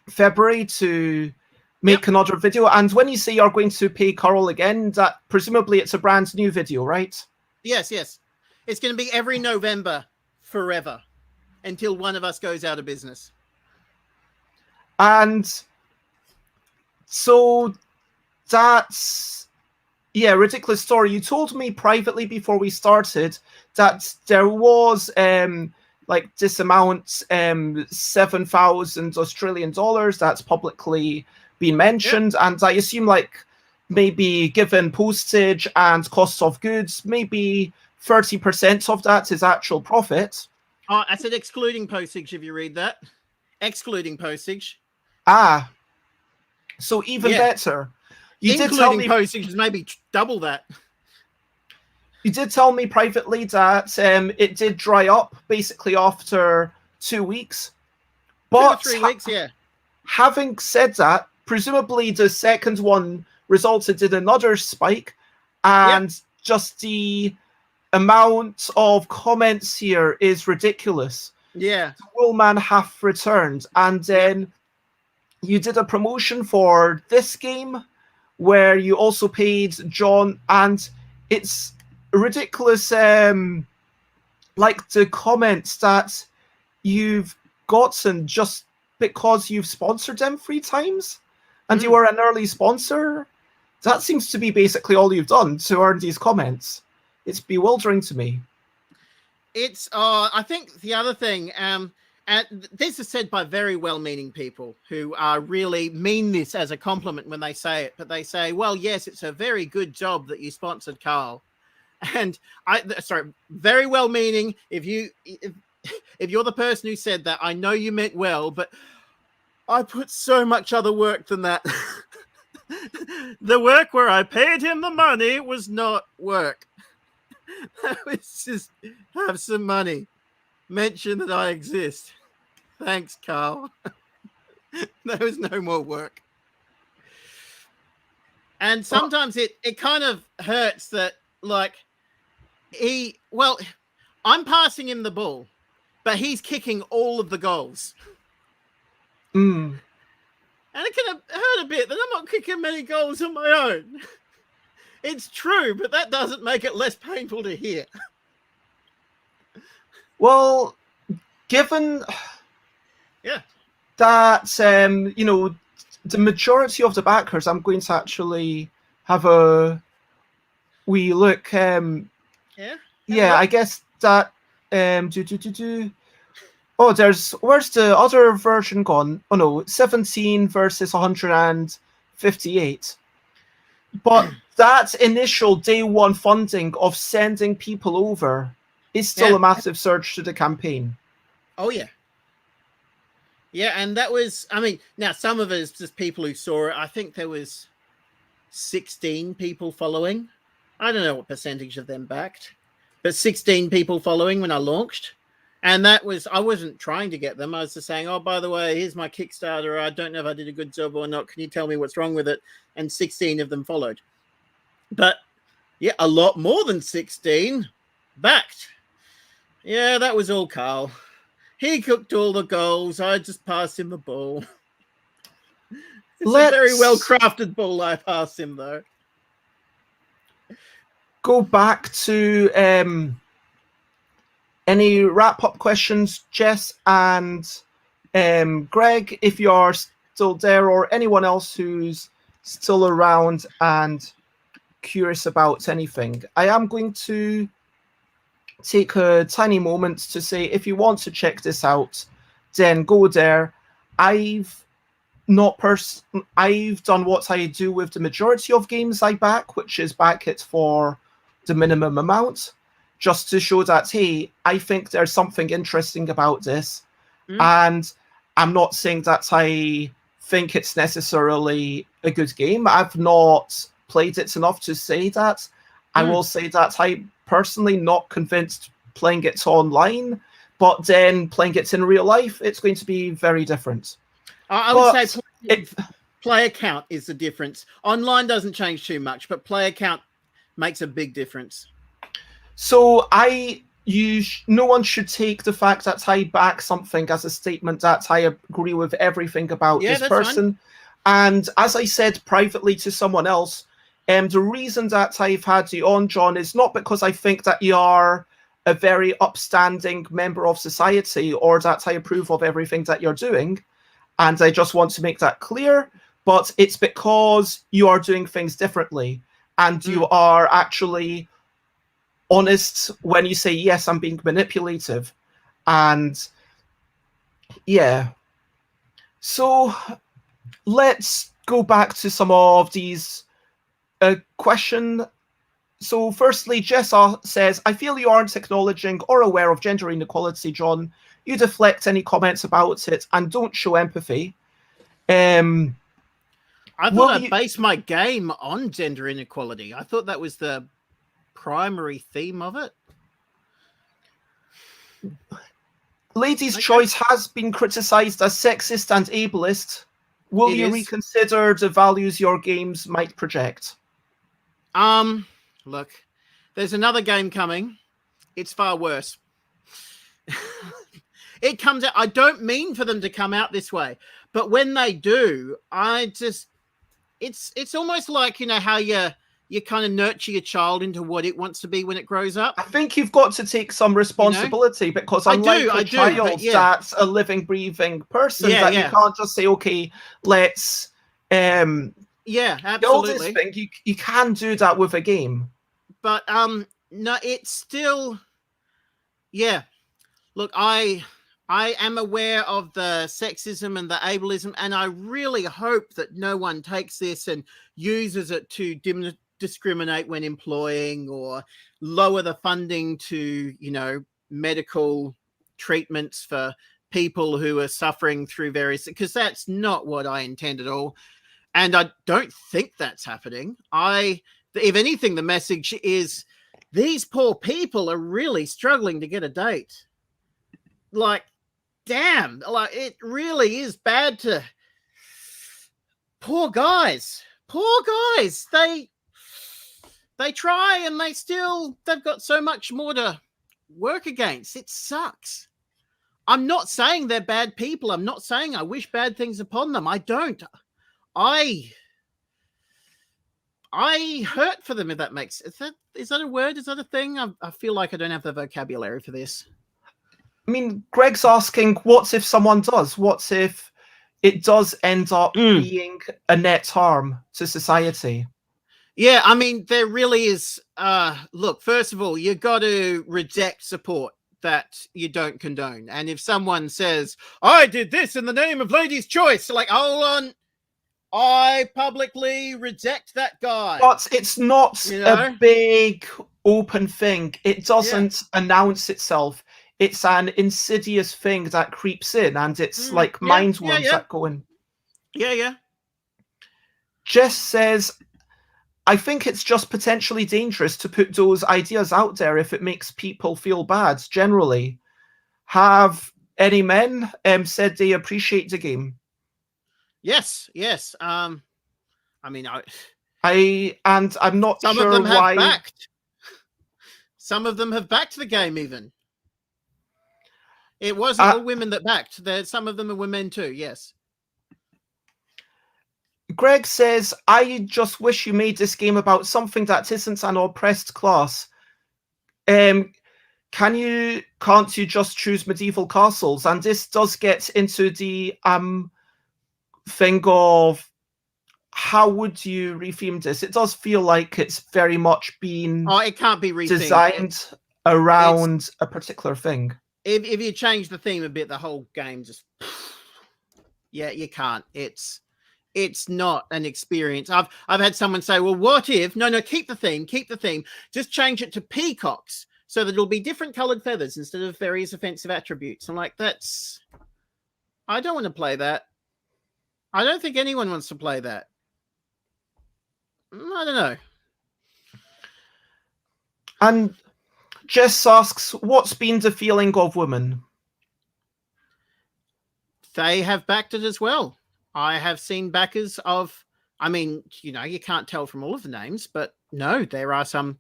February to make another video. And when you say you're going to pay Carl again, that presumably it's a brand new video, right? Yes. It's going to be every November forever until one of us goes out of business. And so that's, ridiculous story. You told me privately before we started that there was this amount, 7,000 Australian dollars that's publicly been mentioned. Yep. And I assume maybe given postage and costs of goods, maybe 30% of that is actual profit. Oh, I said excluding postage, if you read that. Excluding postage. So even better. Including postage is maybe double that. You did tell me privately that it did dry up basically after 2 weeks. But 2 or 3 weeks, having said that, presumably the second one resulted in another spike, and just the amount of comments here is ridiculous. Yeah. Woolman Half Returned, and then you did a promotion for this game where you also paid Jon, and it's ridiculous. Like the comments that you've gotten just because you've sponsored them 3 times, and you were an early sponsor. That seems to be basically all you've done to earn these comments. It's bewildering to me. It's I think the other thing, and this is said by very well-meaning people who really mean this as a compliment when they say it, but they say, well, yes, it's a very good job that you sponsored Carl. And very well-meaning. If you're the person who said that, I know you meant well, but I put so much other work than that. The work where I paid him the money was not work. That was just have some money. Mention that I exist. Thanks, Carl. There was no more work. And sometimes it kind of hurts that, like, I'm passing him the ball, but he's kicking all of the goals. And it can hurt a bit that I'm not kicking many goals on my own. It's true, but that doesn't make it less painful to hear. Well, given that, the majority of the backers, I'm going to actually have a wee look. I guess that Oh, where's the other version gone? Oh no, 17 versus 158. But that initial day one funding of sending people over is still a massive surge to the campaign. Oh yeah. Yeah, and that was, I mean, now some of it is just people who saw it. I think there was 16 people following. I don't know what percentage of them backed, but 16 people following when I launched. And that was, I wasn't trying to get them. I was just saying, oh, by the way, here's my Kickstarter. I don't know if I did a good job or not. Can you tell me what's wrong with it? And 16 of them followed. But yeah, a lot more than 16 backed. Yeah, that was all Carl. He cooked all the goals. I just passed him the ball. It's a very well-crafted ball I passed him, though. Go back to any wrap-up questions, Jess and Greg, if you're still there, or anyone else who's still around and curious about anything. I am going to take a tiny moment to say, if you want to check this out, then go there. I've done what I do with the majority of games I back, which is back it for the minimum amount, just to show that, hey, I think there's something interesting about this. And I'm not saying that I think it's necessarily a good game. I've not played it enough to say that. I will say that I personally not convinced playing it online, but then playing it in real life, it's going to be very different. I would say player count is the difference. Online doesn't change too much, but player count makes a big difference. So no one should take the fact that I back something as a statement that I agree with everything about this person. Fine. And as I said privately to someone else, the reason that I've had you on, Jon, is not because I think that you are a very upstanding member of society or that I approve of everything that you're doing. And I just want to make that clear. But it's because you are doing things differently. And you are actually honest when you say, yes, I'm being manipulative. And yeah. So let's go back to some of these question. So firstly, Jessa says, I feel you aren't acknowledging or aware of gender inequality, Jon. You deflect any comments about it and don't show empathy. I thought I based my game on gender inequality. I thought that was the primary theme of it. Ladies' Choice has been criticized as sexist and ableist. Will you reconsider the values your games might project? Look, there's another game coming. It's far worse. it comes out. I don't mean for them to come out this way, but when they do, it's almost like, you know, how you kind of nurture your child into what it wants to be when it grows up. I think you've got to take some responsibility, because unlike a child that's a living, breathing person, that you can't just say, okay, let's absolutely. build this thing. You can do that with a game. But no, it's still, look, I am aware of the sexism and the ableism, and I really hope that no one takes this and uses it to discriminate when employing, or lower the funding to, you know, medical treatments for people who are suffering through various, because that's not what I intend at all. And I don't think that's happening. If anything, the message is these poor people are really struggling to get a date. Like, damn, like, it really is bad to poor guys. They try, and they've got so much more to work against. It sucks. I'm not saying they're bad people. I'm not saying I wish bad things upon them. I don't. I hurt for them, if that makes sense. Is that a word? Is that a thing? I feel like I don't have the vocabulary for this. I mean, Greg's asking, what if someone does? What if it does end up being a net harm to society? Yeah, I mean, there really is. Look, first of all, you got to reject support that you don't condone. And if someone says, I did this in the name of ladies' choice, like, hold on, I publicly reject that guy. But it's not a big open thing. It doesn't announce itself. It's an insidious thing that creeps in, and it's like mind worms that go in. Yeah. Jess says, I think it's just potentially dangerous to put those ideas out there if it makes people feel bad, generally. Have any men said they appreciate the game? Yes. I mean, I'm not some sure of them why. Have backed. Some of them have backed the game, even. It wasn't all women that backed. Some of them were men too, yes. Greg says, I just wish you made this game about something that isn't an oppressed class. Can't you just choose medieval castles? And this does get into the thing of how would you retheme this? It does feel like it's very much been it can't be designed around a particular thing. If you change the theme a bit, the whole game just you can't. It's not an experience. I've had someone say, well, what if no, keep the theme, just change it to peacocks so that it'll be different colored feathers instead of various offensive attributes. I'm like, I don't want to play that. I don't think anyone wants to play that. I don't know. And Jess asks, what's been the feeling of women? They have backed it as well. I have seen backers of, I mean, you know, you can't tell from all of the names, but no, there are some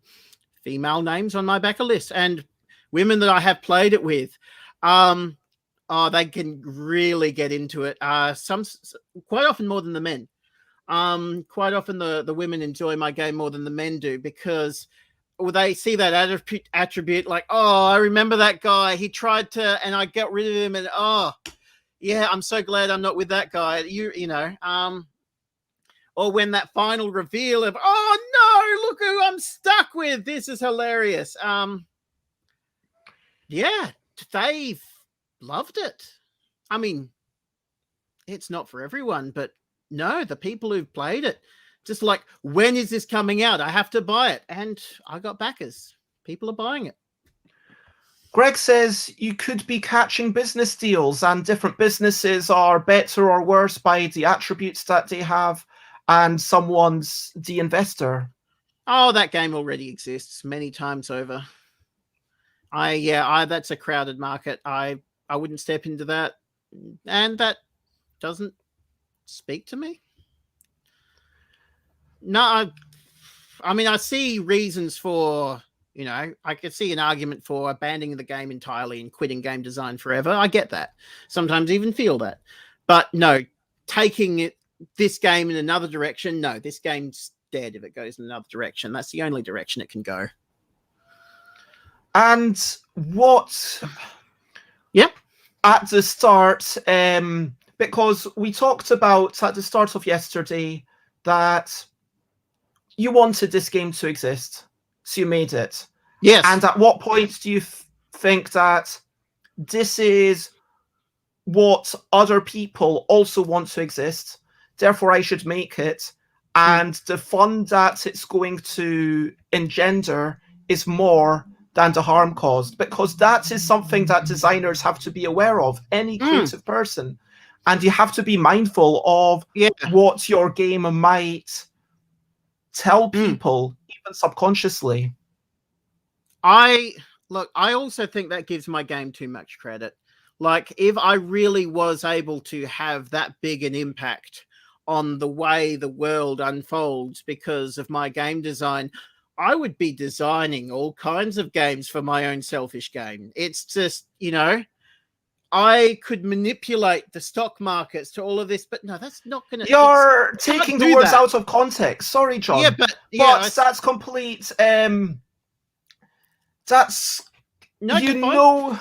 female names on my backer list, and women that I have played it with. They can really get into it. Quite often more than the men. Quite often the women enjoy my game more than the men do, because they see that attribute like, oh, I remember that guy. He tried to, and I got rid of him, and yeah, I'm so glad I'm not with that guy. You know, or when that final reveal of, oh no, look who I'm stuck with. This is hilarious. Yeah, they've loved it. I mean, it's not for everyone, but no, the people who've played it, just like, when is this coming out? I have to buy it. And I got backers. People are buying it. Greg says you could be catching business deals, and different businesses are better or worse by the attributes that they have, and someone's the investor. Oh, that game already exists many times over. That's a crowded market. I wouldn't step into that, and that doesn't speak to me. No, I mean, I see reasons for You know, I could see an argument for abandoning the game entirely and quitting game design forever. I get that. Sometimes even feel that. But no, taking this game in another direction, no, this game's dead if it goes in another direction. That's the only direction it can go. And what... Yeah. At the start, because we talked about at the start of yesterday that you wanted this game to exist, so you made it. Yes. And at what point do you think that this is what other people also want to exist, therefore I should make it, and the fun that it's going to engender is more than the harm caused? Because that is something that designers have to be aware of, any creative person. And you have to be mindful of what your game might tell people, even subconsciously. I also think that gives my game too much credit. Like, if I really was able to have that big an impact on the way the world unfolds because of my game design, I would be designing all kinds of games for my own selfish game. It's just, you know, I could manipulate the stock markets to all of this, but no, that's not going to... You're taking the words out of context. Sorry, John. Yeah, but that's complete... that's... No, you know...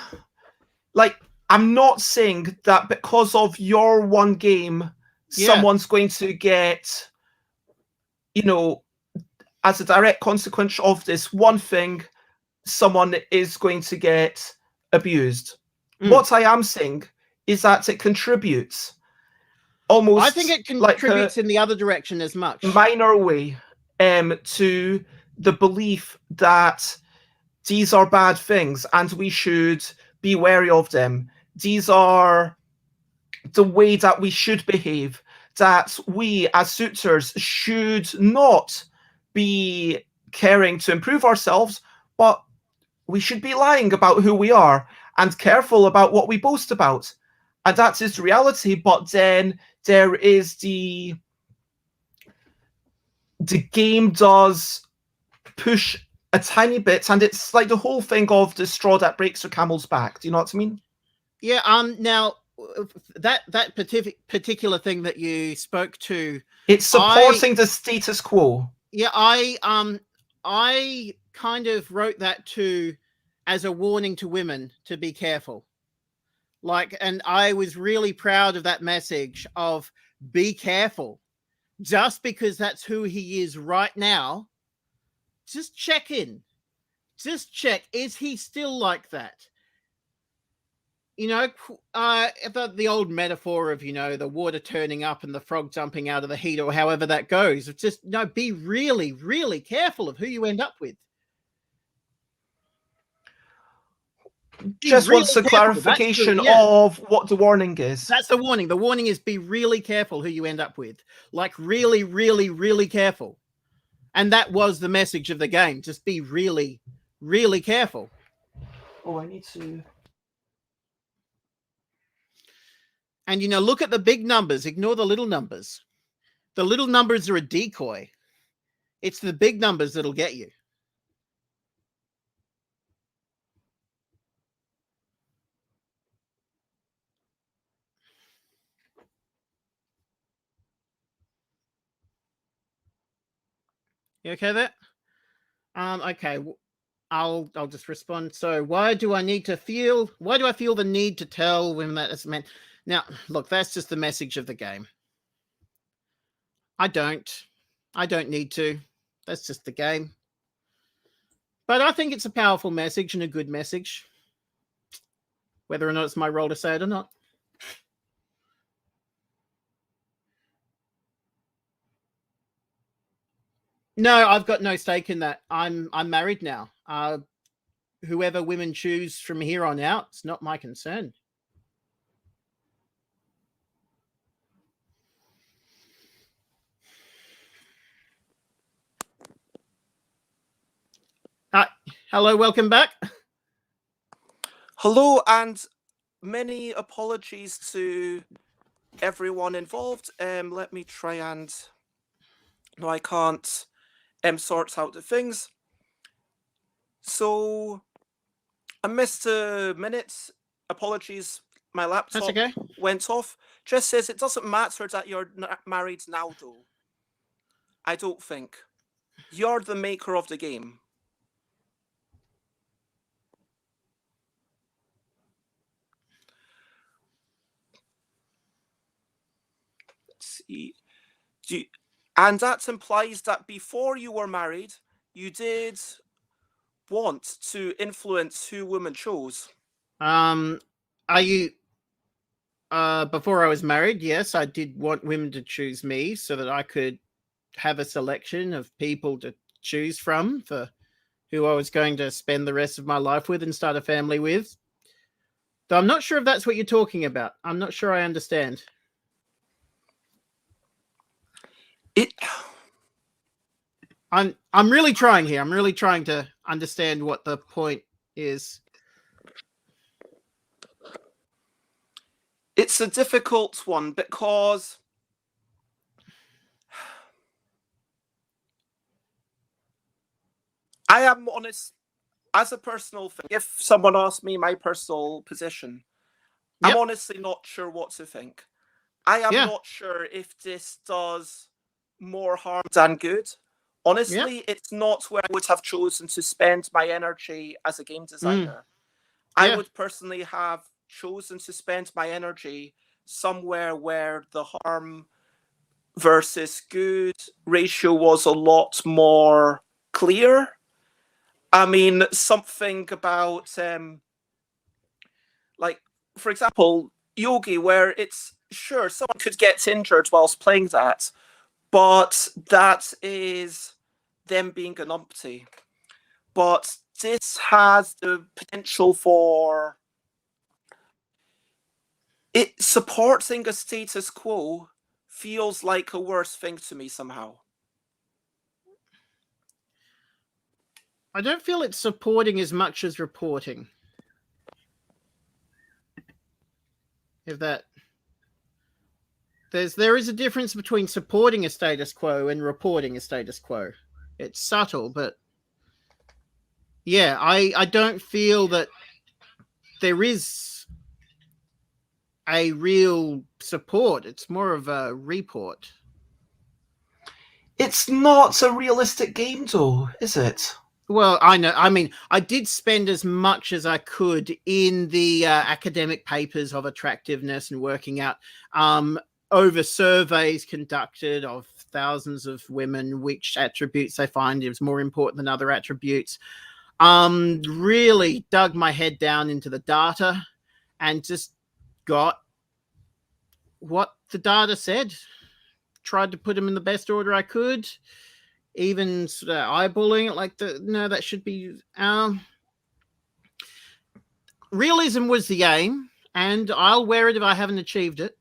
Like, I'm not saying that because of your one game, someone's going to get, you know, as a direct consequence of this one thing, someone is going to get abused. What I am saying is that it contributes almost... I think it contributes in the other direction as much. Minor way to the belief that these are bad things and we should be wary of them. These are the way that we should behave, that we as suitors should not be caring to improve ourselves, but we should be lying about who we are and careful about what we boast about. And that is the reality. But then there is the game does push a tiny bit, and it's like the whole thing of the straw that breaks the camel's back. Do you know what I mean? Yeah. Now that particular thing that you spoke to, it's supporting the status quo. Yeah, I kind of wrote that as a warning to women to be careful. Like, and I was really proud of that message of be careful. Just because that's who he is right now, just check in. Just check. Is he still like that? You know, the old metaphor of, you know, the water turning up and the frog jumping out of the heat, or however that goes. It's just, no, be really, really careful of who you end up with. Just really wants a clarification of what the warning is. That's the warning. The warning is be really careful who you end up with. Like, really, really, really careful. And that was the message of the game. Just be really, really careful. Oh, I need to... And, you know, look at the big numbers. Ignore the little numbers. The little numbers are a decoy. It's the big numbers that'll get you. You okay there? Okay. I'll just respond. So why do I feel the need to tell women that it's meant? Now, look, that's just the message of the game. I don't need to. That's just the game. But I think it's a powerful message and a good message. Whether or not it's my role to say it or not. No, I've got no stake in that. I'm married now. Whoever women choose from here on out, it's not my concern. Hello, welcome back. Hello, and many apologies to everyone involved. Let me try and... No, I can't sort out the things. So I missed a minute. Apologies, my laptop okay. went off. Just says it doesn't matter that you're married now, though. I don't think. You're the maker of the game. Let's see. And that implies that before you were married, you did want to influence who women chose. Are you before I was married, yes, I did want women to choose me so that I could have a selection of people to choose from for who I was going to spend the rest of my life with and start a family with. Though I'm not sure if that's what you're talking about. I'm not sure I understand. I'm really trying here. I'm really trying to understand what the point is. It's a difficult one because I am honest, as a personal thing, if someone asked me my personal position, I'm honestly not sure what to think. I am not sure if this does more harm than good. Honestly, it's not where I would have chosen to spend my energy as a game designer. I would personally have chosen to spend my energy somewhere where the harm versus good ratio was a lot more clear. I mean, something about, like, for example, Yogi, where it's sure someone could get injured whilst playing that, but that is them being a numpty. But this has the potential for it supporting a status quo feels like a worse thing to me somehow. I don't feel it's supporting as much as reporting. If that there is a difference between supporting a status quo and reporting a status quo. It's subtle, but yeah, I don't feel that there is a real support. It's more of a report. It's not a realistic game, though, is it? Well, I know. I mean, I did spend as much as I could in the academic papers of attractiveness and working out over surveys conducted of thousands of women, which attributes they find is more important than other attributes. Really dug my head down into the data and just got what the data said. Tried to put them in the best order I could. Even sort of eyeballing it like that should be realism was the aim, and I'll wear it if I haven't achieved it.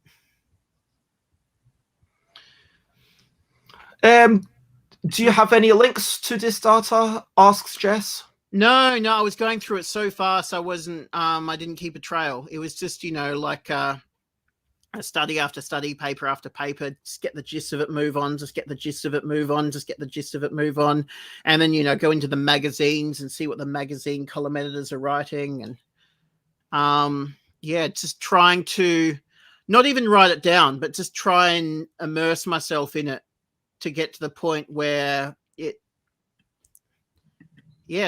Do you have any links to this data? Asks Jess. No, I was going through it so fast I wasn't I didn't keep a trail. It was just, like study after study, paper after paper, just get the gist of it, move on, just get the gist of it, move on, just get the gist of it, move on. And then, go into the magazines and see what the magazine column editors are writing. And just trying to not even write it down, but just try and immerse myself in it to get to the point where it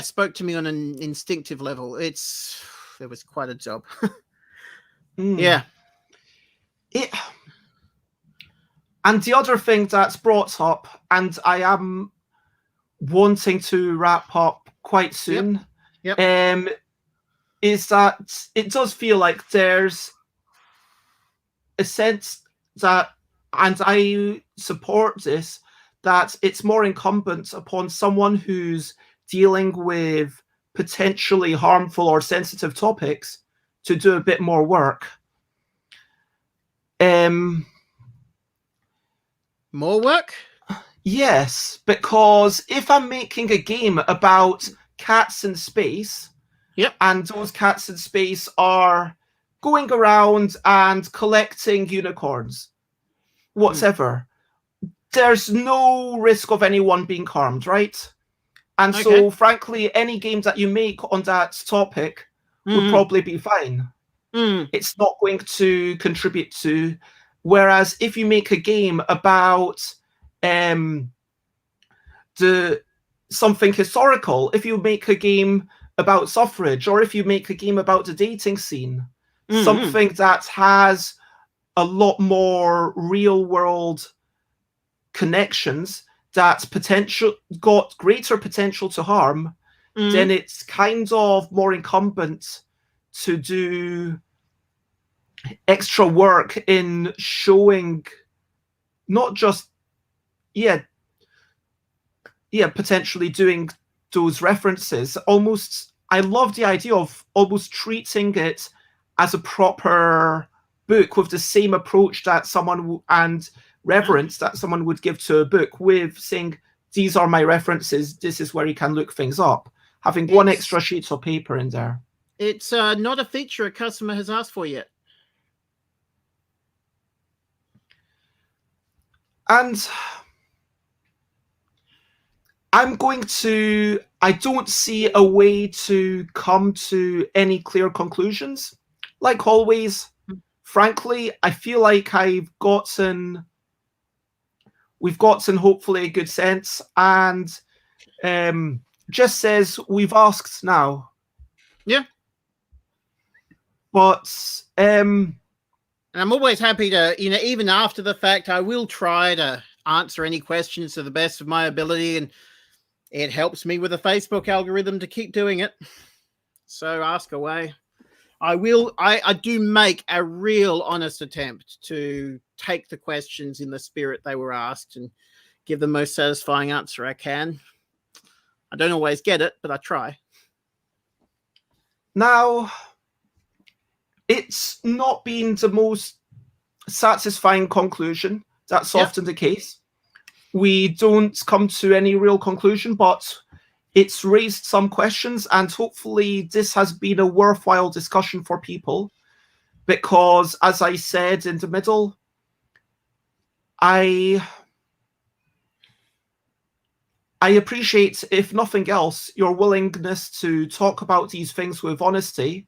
spoke to me on an instinctive level. It was quite a job. Yeah. And the other thing that's brought up, and I am wanting to wrap up quite soon, is that it does feel like there's a sense that, and I support this, that it's more incumbent upon someone who's dealing with potentially harmful or sensitive topics to do a bit more work. More work? Yes, because if I'm making a game about cats in space, and those cats in space are going around and collecting unicorns, whatever, there's no risk of anyone being harmed, right? And so, frankly, any game that you make on that topic would probably be fine. It's not going to contribute to. Whereas if you make a game about something historical, if you make a game about suffrage, or if you make a game about the dating scene, something that has a lot more real world connections that got greater potential to harm, then it's kind of more incumbent to do extra work in showing not just potentially doing those references. Almost, I love the idea of almost treating it as a proper book with the same approach that and reverence that someone would give to a book, with saying, these are my references, this is where you can look things up. Having one extra sheet of paper in there. It's not a feature a customer has asked for yet. And I don't see a way to come to any clear conclusions. Like always, frankly, I feel like we've gotten hopefully a good sense, and just says we've asked now. Yeah. But and I'm always happy to, even after the fact, I will try to answer any questions to the best of my ability, and it helps me with the Facebook algorithm to keep doing it. So ask away. I do make a real honest attempt to take the questions in the spirit they were asked and give the most satisfying answer I can. I don't always get it, but I try. Now, it's not been the most satisfying conclusion. That's often the case. We don't come to any real conclusion, but it's raised some questions, and hopefully this has been a worthwhile discussion for people, because, as I said in the middle, I appreciate, if nothing else, your willingness to talk about these things with honesty,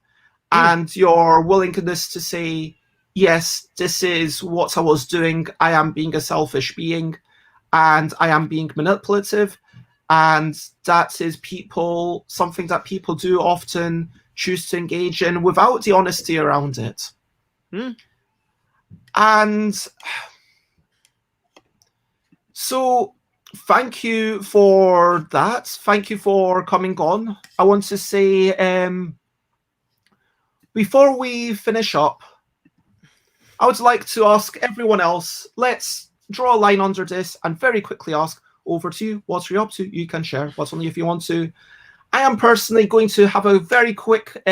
and your willingness to say, yes, this is what I was doing. I am being a selfish being, and I am being manipulative. And that is something that people do often choose to engage in without the honesty around it. And so thank you for that. Thank you for coming on. I want to say, before we finish up, I would like to ask everyone else, let's draw a line under this and very quickly ask, over to you, what are you up to? You can share, but only if you want to. I am personally going to have a very quick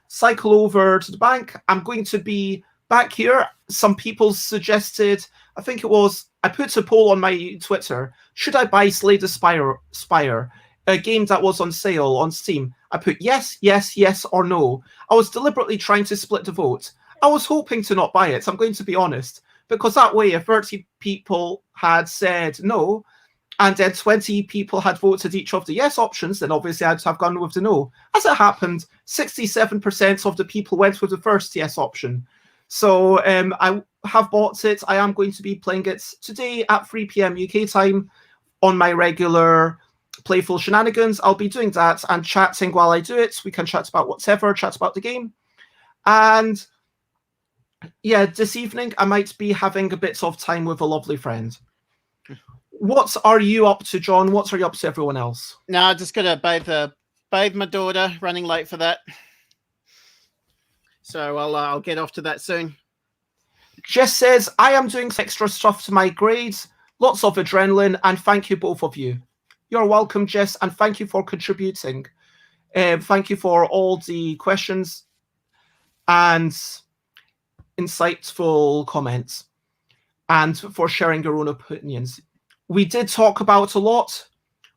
cycle over to the bank. I'm going to be back here. Some people suggested, I think it was, I put a poll on my Twitter, should I buy Slay the Spire, a game that was on sale on Steam? I put yes, yes, yes, or no. I was deliberately trying to split the vote. I was hoping to not buy it, I'm going to be honest, because that way if 30 people had said no, and then 20 people had voted each of the yes options, then obviously I'd have gone with the no. As it happened, 67% of the people went with the first yes option. So I have bought it. I am going to be playing it today at 3 p.m. UK time on my regular Playful Shenanigans. I'll be doing that and chatting while I do it. We can chat about whatever, chat about the game. And yeah, this evening I might be having a bit of time with a lovely friend. What are you up to, John? What are you up to, everyone else? No, I just got to bathe my daughter, running late for that. So I'll get off to that soon. Jess says, I am doing extra stuff to my grades. Lots of adrenaline, and thank you, both of you. You're welcome, Jess, and thank you for contributing. Thank you for all the questions and insightful comments, and for sharing your own opinions. We did talk about a lot.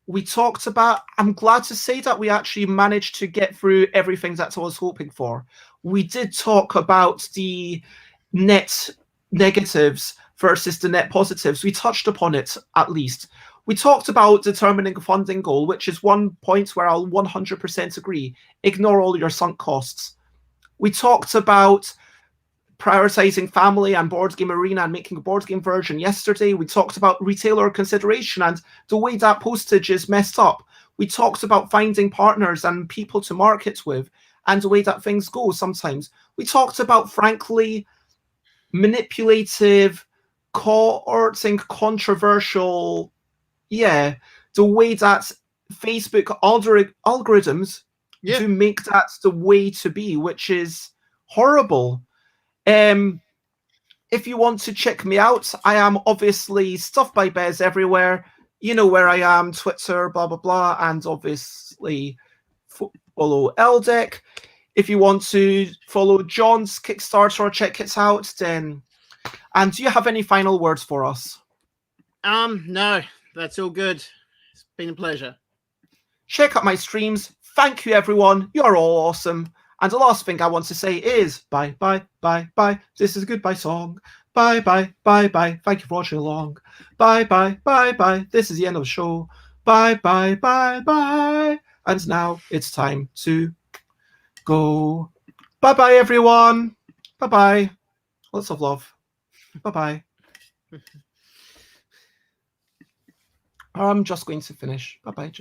I'm glad to say that we actually managed to get through everything that I was hoping for. We did talk about the net negatives versus the net positives. We touched upon it, at least. We talked about determining a funding goal, which is one point where I'll 100% agree. Ignore all your sunk costs. We talked about prioritizing family and board game arena and making a board game version yesterday. We talked about retailer consideration and the way that postage is messed up. We talked about finding partners and people to market with and the way that things go sometimes. We talked about, frankly, manipulative, courting, controversial, the way that Facebook algorithms do make that the way to be, which is horrible. If you want to check me out, I am obviously Stuff by Bez everywhere. You know where I am, Twitter, blah, blah, blah, and obviously follow LDEC. If you want to follow Jon's Kickstarter or check it out, then... And do you have any final words for us? No, that's all good. It's been a pleasure. Check out my streams. Thank you, everyone. You're all awesome. And the last thing I want to say is bye, bye, bye, bye. This is a goodbye song. Bye, bye, bye, bye. Thank you for watching along. Bye, bye, bye, bye. This is the end of the show. Bye, bye, bye, bye. And now it's time to go. Bye, bye, everyone. Bye, bye. Lots of love. Bye, bye. I'm just going to finish. Bye, bye.